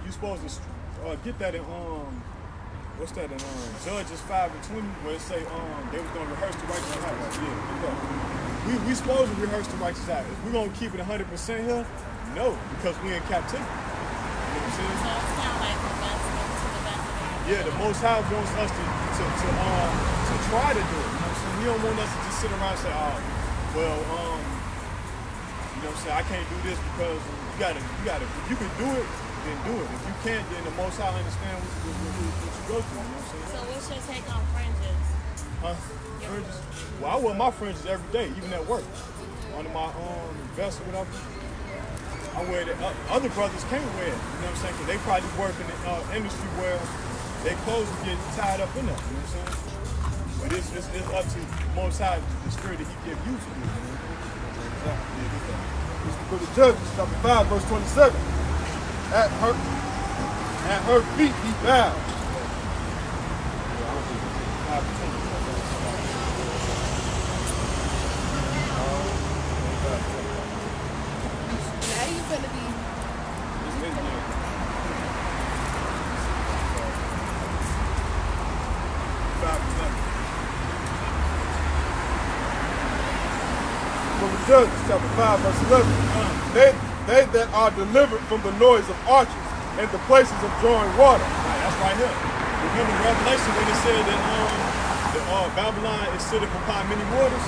you supposed to get that in what's that in Judges 5:20 where it say they was gonna rehearse the righteous act. Yeah, get that. We supposed to rehearse the righteous act. If we're gonna keep it 100% here, no, because we in captivity. You know what I'm saying? So it's not like the best to the best of our Yeah, the Most High wants us to try to do it. You know what I'm saying? He don't want us to just sit around and say, well, you know what I'm saying, I can't do this because you gotta, if you can do it, then do it. If you can't, then the Most High understand what you go through, you know what I'm saying? So what's your take on fringes? Huh? Fringes? Well, I wear my fringes every day, even at work. Under my vest or whatever. I wear it. Other brothers can't wear it, you know what I'm saying? Because they probably work in the industry where their clothes will get tied up in there, you know what I'm saying? But it's up to the Most High, the spirit that he give you to do. This is the book of Judges, chapter 5, verse 27. At her feet he bowed. 5 and 20. Now you gonna be. It's midnight. 5 and 11. From the Judges, chapter 5, verse 11. They that are delivered from the noise of archers and the places of drawing water. Right, that's right here. Remember Revelation when it said that Babylon is sitting upon many waters?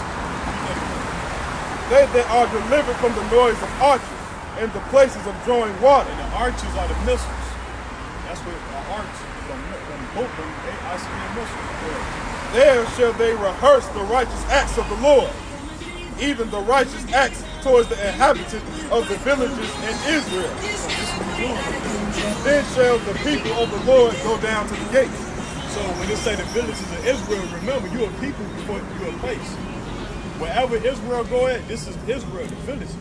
They that are delivered from the noise of archers and the places of drawing water. And the archers are the missiles. That's what arch is on both of them. ICBM missiles. Yeah. There shall they rehearse the righteous acts of the Lord, even the righteous acts towards the inhabitants of the villages in Israel. Then shall the people of the Lord go down to the gates. So when they say the villages of Israel, remember you're a people before you're a place. Wherever Israel go at, this is Israel, the villages.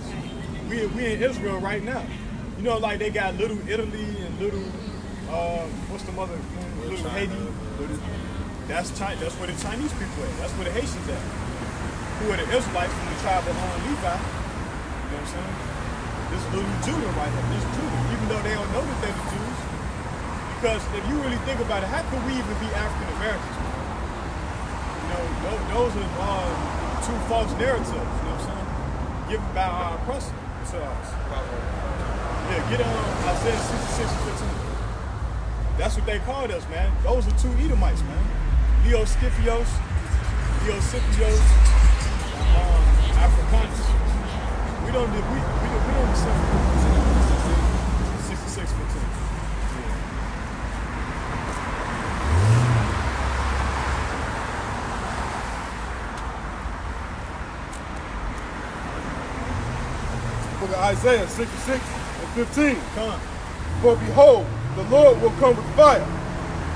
We in Israel right now. You know, like they got little Italy and little what's the mother? Little Haiti. That's China. That's where the Chinese people at. That's where the Haitians at. Who are the Israelites from the tribe of Levi? You know what I'm saying? This little Judah right here. This Judah, even though they don't know that they're the Jews. Because if you really think about it, how could we even be African Americans? You know, those are two false narratives. You know what I'm saying? Given by our oppressor to us. Yeah, get on Isaiah 66 and 15. That's what they called us, man. Those are two Edomites, man. Leo Scipios, Africanus. We don't descend from 66, 15. Book of Isaiah 66 and 15. Come. For behold, the Lord will come with fire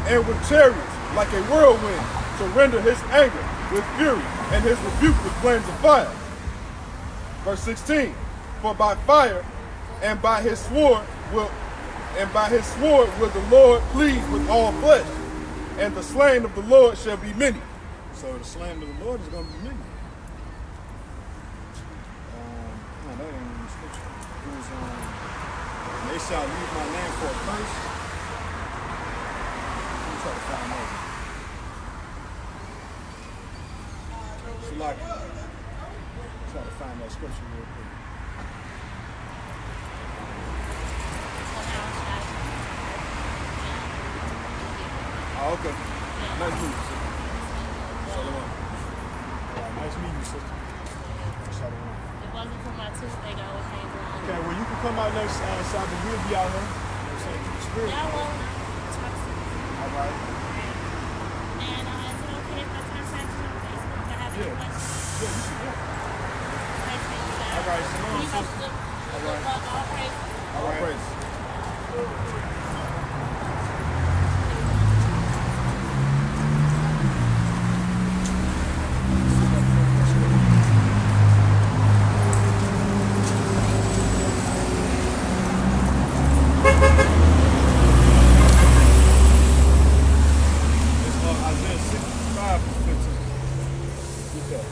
and with chariots like a whirlwind to render his anger with fury and his rebuke with flames of fire. Verse 16. For by fire and by his sword will the Lord plead with all flesh, and the slain of the Lord shall be many. So the slain of the Lord is going to be many. No, that ain't in the scripture. It was, they shall leave my name for a curse. Let me try to find that. So like, try to find that scripture real quick. Oh, okay. Nice meeting you, sister. Shalom. Nice meeting you, sister. Shalom. It wasn't for my toothache, I would hang around. Okay, well, you can come out next Sabbath. We'll be out here. You know what I'm saying? Keep the spirit. Yeah, well, talk to you. All right. And is it okay if I contact you on Facebook if I have any Yeah. questions? Yeah, you should go. Thank you, guys. All right, shalom, Keep up sister. good luck, all praise. All right. Praise. Isaiah 65 and 15. Look up.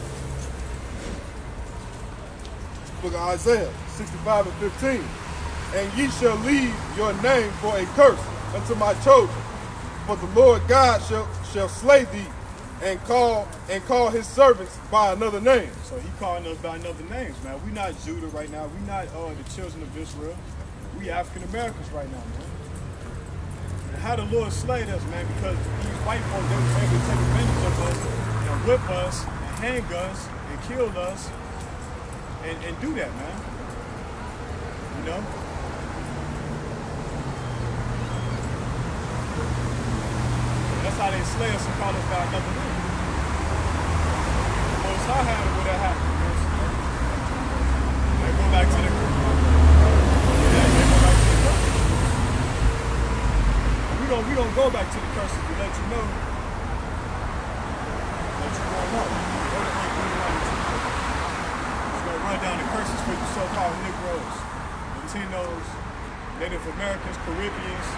Book of Isaiah 65 and 15. And ye shall leave your name for a curse unto my chosen. For the Lord God shall slay thee and call his servants by another name. So he calling us by another names, man. We not Judah right now. We not the children of Israel. We African Americans right now, man. And how the Lord slayed us, man, because these white folks, they was able to take advantage of us and whip us and hang us and kill us and do that, man. You know? That's how they slay us and call us by another name. Most High had it where that happened. You know what I'm saying? They go back to the curse. We don't go back to the curses to let you know that you're going up. It's going to run down the curses for you so-called Negroes, Latinos, Native Americans, Caribbeans,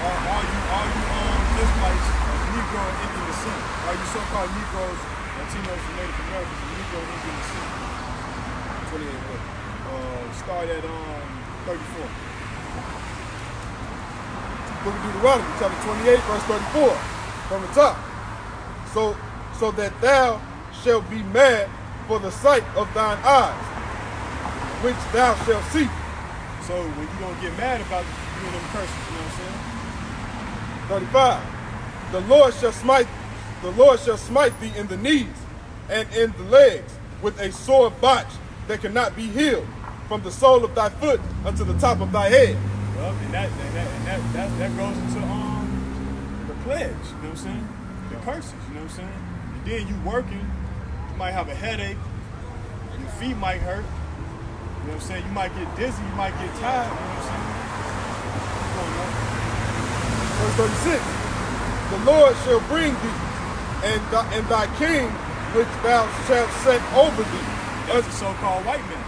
all you Israelites, Negro and Indian descent. All you so-called Negroes, Latinos, and Native Americans, and Negro and Indian descent. 28 start at 34. Book of Deuteronomy, chapter 28, verse 34, from the top. So that thou shalt be mad for the sight of thine eyes, which thou shalt see. So when you gonna get mad about doing them curses, you know what I'm saying? 35. The Lord shall smite thee in the knees and in the legs with a sore botch that cannot be healed from the sole of thy foot unto the top of thy head. Well, and that goes into the pledge, you know what I'm saying? The curses, you know what I'm saying? And then you working, you might have a headache, your feet might hurt, you know what I'm saying? You might get dizzy, you might get tired, you know what I'm saying? Verse 36. The Lord shall bring thee and thy king which thou shalt set over thee. That's the so-called white man.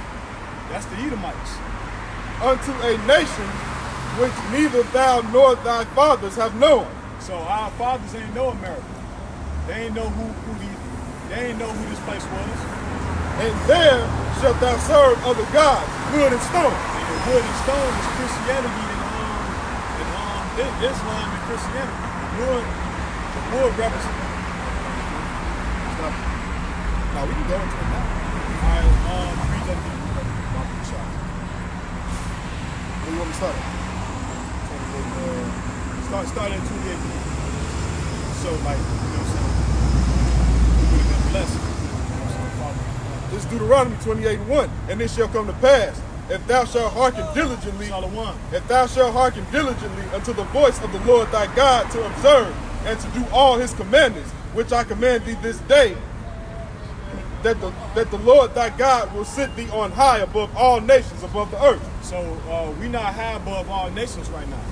That's the Edomites. Unto a nation which neither thou nor thy fathers have known. So our fathers ain't know America. They ain't know who this place was. And there shalt thou serve other gods, wood and stone. And the wood and stone is Christianity and Islam and Christianity. The wood represents. Stop. Now we can go into it now. Alright, read that again. Where you want me to start? Start at 28. So like, you know what I'm saying? We would have been blessed. You know what I'm saying? This is Deuteronomy 28:1. And it shall come to pass, if thou shalt hearken diligently, if thou shalt hearken diligently unto the voice of the Lord thy God to observe and to do all his commandments, which I command thee this day, that the Lord thy God will set thee on high above all nations above the earth. So we not high above all nations right now.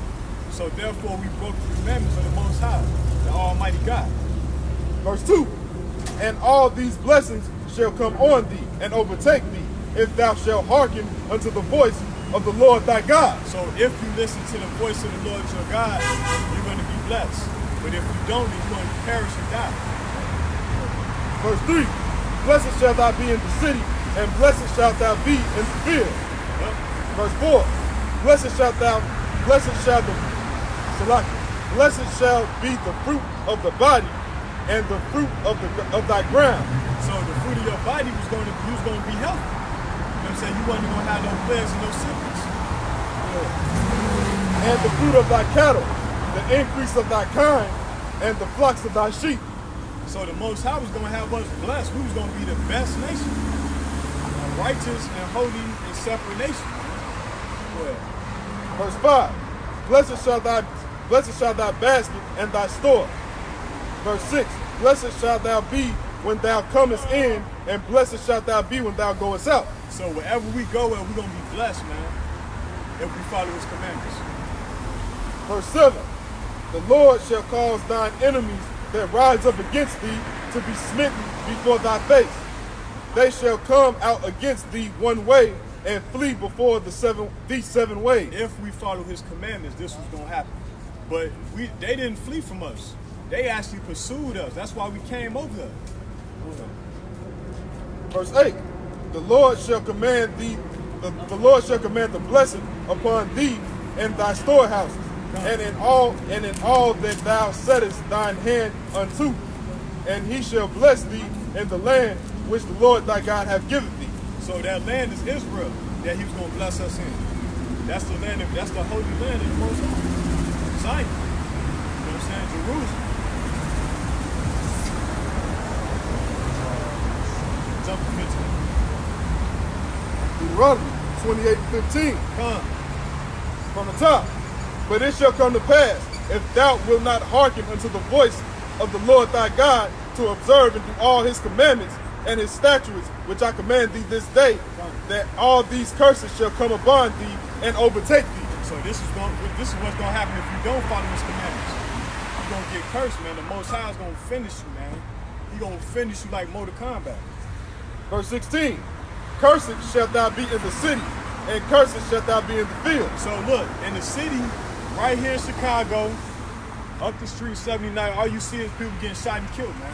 So therefore we broke the commandments of the Most High, the Almighty God. Verse 2. And all these blessings shall come on thee and overtake thee, if thou shalt hearken unto the voice of the Lord thy God. So if you listen to the voice of the Lord your God, you're going to be blessed. But if you don't, then you're going to perish and die. Verse 3. Blessed shalt thou be in the city, and blessed shalt thou be in the field. Yep. Verse 4. Blessed shall be the fruit of the body, and the fruit of thy ground. So the fruit of your body was going to be healthy. You know what I'm saying? You wasn't going to have no plagues and no sickness. Yeah. And the fruit of thy cattle, the increase of thy kind, and the flocks of thy sheep. So the Most High was going to have us blessed. We was going to be the best nation. A righteous and holy and separate nation. Yeah. Verse 5. Blessed shall thy basket and thy store. Verse 6. Blessed shalt thou be when thou comest in, and blessed shalt thou be when thou goest out. So wherever we go, we're going to be blessed, man, if we follow his commandments. Verse 7. The Lord shall cause thine enemies that rise up against thee to be smitten before thy face. They shall come out against thee one way and flee before these seven ways. If we follow his commandments, this was going to happen. But they didn't flee from us. They actually pursued us. That's why we came over there. Verse 8. The Lord shall command thee, the Lord shall command the blessing upon thee and thy storehouses, and in all that thou settest thine hand unto, and he shall bless thee in the land which the Lord thy God hath given thee. So that land is Israel that he was going to bless us in. That's the land. That's the holy land of the Most High. Zion. You know what I'm saying? Jerusalem. Jump to 15. Deuteronomy 28:15. Come. From the top. But it shall come to pass, if thou wilt not hearken unto the voice of the Lord thy God, to observe and do all his commandments and his statutes, which I command thee this day, that all these curses shall come upon thee and overtake thee. So this is what's going to happen if you don't follow his commandments. You're going to get cursed, man. The Most High is going to finish you, man. He's going to finish you like Mortal Kombat. Verse 16. Cursed shalt thou be in the city, and cursed shalt thou be in the field. So look, in the city, right here in Chicago, Up the street, 79, all you see is people getting shot and killed, man.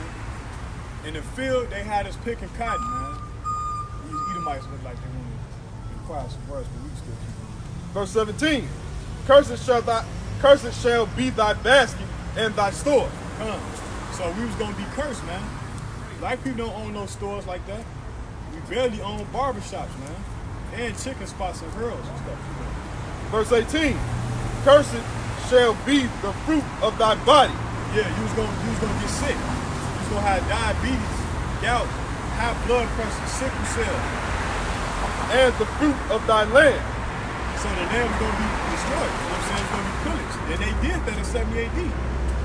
In the field, they had us picking cotton, man. These Edomites look like they want to inquire some words, but we can still keep going. Verse 17. Cursed shall be thy basket and thy store. Come. So we was gonna be cursed, man. Black people don't own no stores like that. We barely own barbershops, man. And chicken spots and girls and stuff. Verse 18. Cursed shall be the fruit of thy body. Yeah, you was gonna get sick. You was gonna have diabetes, gout, high blood pressure, sickle cell. And the fruit of thy land. So the land was gonna be destroyed. You know what I'm saying? It's gonna be pillaged. And they did that in 70 AD.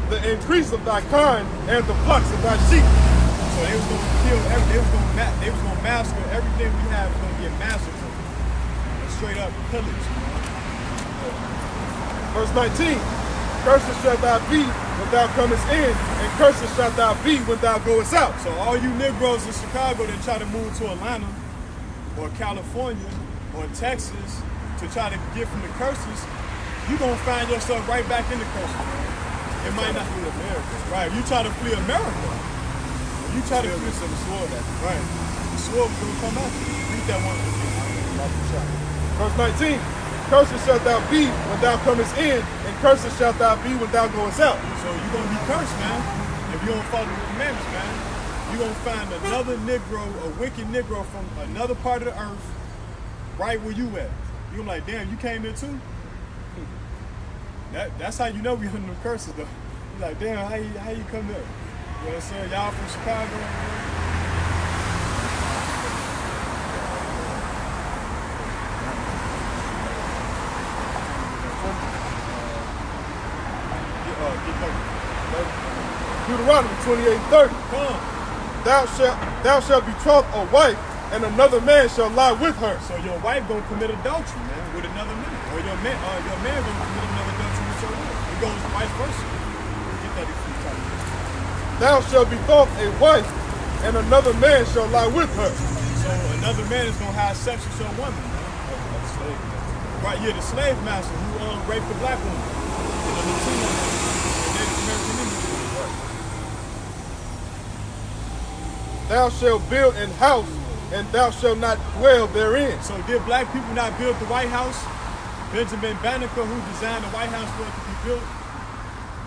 The increase of thy kind and the flocks of thy sheep. So they was gonna kill they was gonna massacre everything we have was gonna get massacred. And straight up pillaged. Verse 19. Cursed shalt thou be when thou comest in, and cursed shalt thou be when thou goest out. So all you Negroes in Chicago that try to move to Atlanta or California or Texas to try to get from the curses, you're gonna find yourself right back in the curses. It might not flee America. Right. You try to flee America. You try to flee some sword at you. Right. The sword was gonna come out. Read that one. Verse 19. Cursed shalt thou be when thou comest in, and cursed shalt thou be when thou goest out. So you're gonna be cursed, man. If you don't follow the commandments, man. You're gonna find another Negro, a wicked Negro from another part of the earth, right where you at. You're like, damn, you came here too? That's how you know we under them curses, though. You're like, damn, how you come there? You know what I'm saying? Y'all from Chicago? Deuteronomy 28:30. Come. Thou shalt betroth a wife, and another man shall lie with her. So your wife gonna commit adultery, man, with another man, or your man gonna commit another adultery with your wife. It goes vice versa. Get that if you talk. Thou shalt betroth a wife, and another man shall lie with her. So another man is gonna have sex with your woman, man. The slave master. Right, yeah, the slave master who raped the black woman. And the Latino man, the Native American Indian. Thou shalt build an house, and thou shalt not dwell therein. So did black people not build the White House? Benjamin Banneker, who designed the White House for it to be built,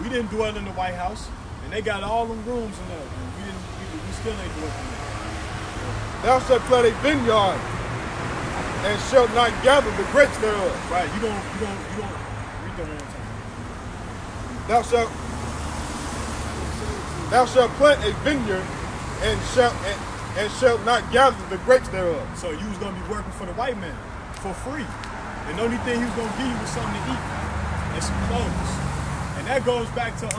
we didn't dwell in the White House, and they got all them rooms in there. We still ain't dwelling in there. Thou shalt plant a vineyard, and shalt not gather the grapes thereof. Right, you gonna read that one time. Thou shalt plant a vineyard, and shalt not gather the grapes thereof. So you was gonna be working for the white man for free. And the only thing he was gonna give you was something to eat and some clothes. And that goes back to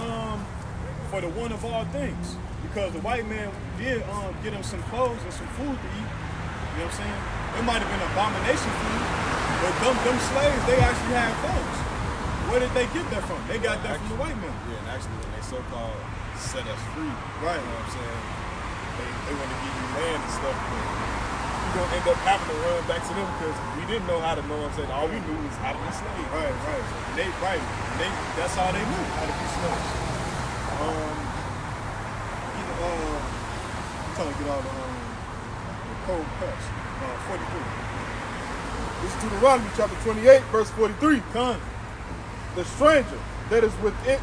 for the one of all things. Because the white man did get him some clothes and some food to eat. You know what I'm saying? It might have been abomination food, but them slaves, they actually had clothes. Where did they get that from? They got that from the white man. Yeah, and actually when they so-called set us free, Right. you know what I'm saying? They want to give you land and stuff, but you're going to end up having to run back to them because we didn't know how to know what I'm saying. All we knew was how to be slaves. Right. That's all they knew, how to be slaves. I'm trying to get all the cold cuts. 43. This is Deuteronomy chapter 28, verse 43. Come. The stranger that is within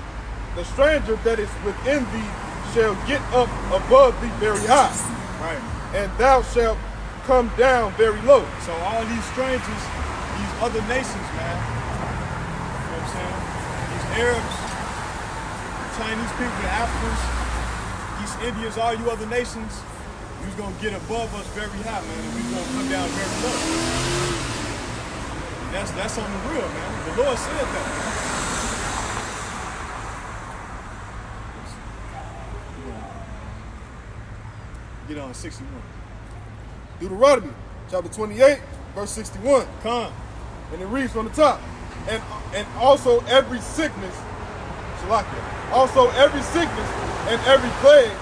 thee shall get up above thee very high, Right. and thou shalt come down very low. So all these strangers, these other nations, man, you know what I'm saying? These Arabs, Chinese people, the Africans, East Indians, all you other nations, you was gonna get above us very high, man, and we was gonna come down very low. And that's on the real, man. The Lord said that, man. Get on 61. Deuteronomy chapter 28, verse 61. Come. And it reads from the top. And also every sickness, Shalakia, also every sickness and every plague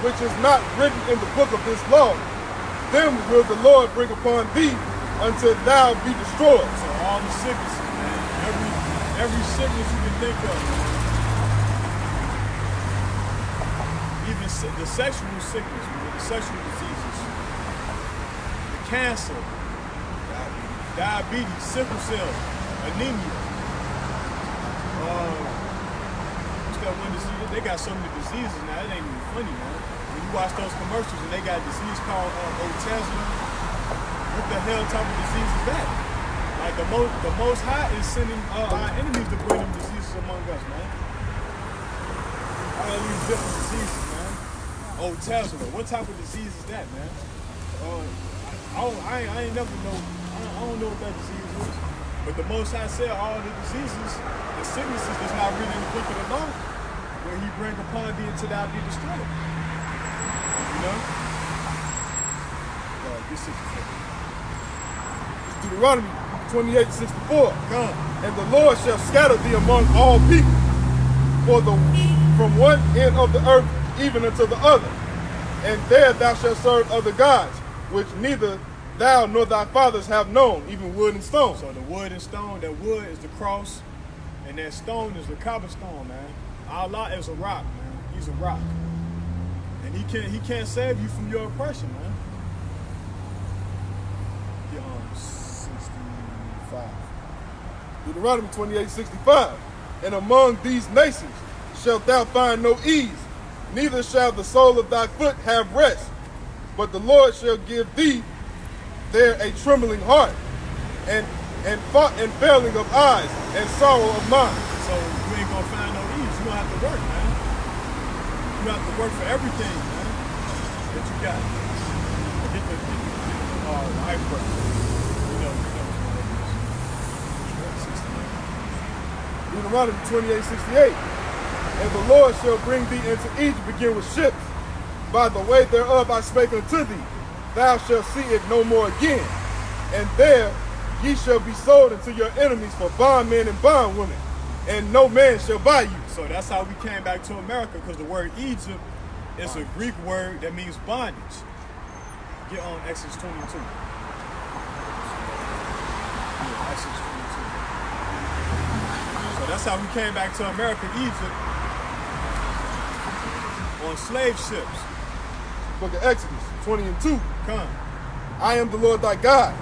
which is not written in the book of this law, them will the Lord bring upon thee until thou be destroyed. So all the sicknesses, man. Every sickness you can think of, man. the sexual sickness, the sexual diseases, the cancer, diabetes, sickle cell, anemia. What's that one disease? They got so many diseases now, it ain't even funny, man. When you watch those commercials and they got a disease called autism, what the hell type of disease is that? Like the most high is sending our enemies to bring them diseases among us, man. All these different diseases, man. Autism, what type of disease is that, man? I ain't never know. I don't know what that disease is. But the Most High said all the diseases, the sicknesses that's not written in the book of the law, where he bring upon thee until thou be destroyed. You know? Get 64. Deuteronomy 28:64. Come. And the Lord shall scatter thee among all people, from one end of the earth even unto the other. And there thou shalt serve other gods, which neither thou nor thy fathers have known, even wood and stone. So the wood and stone, that wood is the cross, and that stone is the cobblestone, man. Allah is a rock, man. He's a rock. And he can't save you from your oppression, man. Get on 65. Deuteronomy 28:65. And among these nations shalt thou find no ease, neither shall the sole of thy foot have rest. But the Lord shall give thee there a trembling heart, and failing of eyes, and sorrow of mind. So you ain't gonna find no ease. You gonna have to work, man. You have to work for everything, man, that you got. Get the life work. Deuteronomy 28:68. And the Lord shall bring thee into Egypt again with ships. By the way thereof I spake unto thee, thou shalt see it no more again. And there ye shall be sold unto your enemies for bondmen and bondwomen, and no man shall buy you. So that's how we came back to America, because the word Egypt is a Greek word that means bondage. Get on Exodus 22. Yeah, Exodus 22. So that's how we came back to America, Egypt, on slave ships. Book of Exodus 20:2. Come. I am the Lord thy God,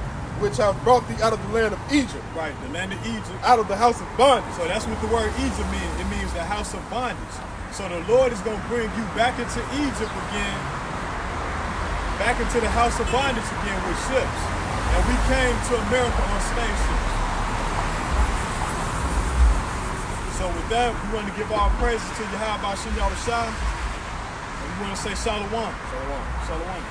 which have brought thee out of the land of Egypt, Right, the land of Egypt. out of the house of bondage. So that's what the word Egypt means. It means the house of bondage. So the Lord is going to bring you back into Egypt again, back into the house of bondage again with ships. And we came to America on slave ships. So with that, we want to give our praises to Yahweh Shem Yahushua. And we want to say Shalom. Shalom. Shalom.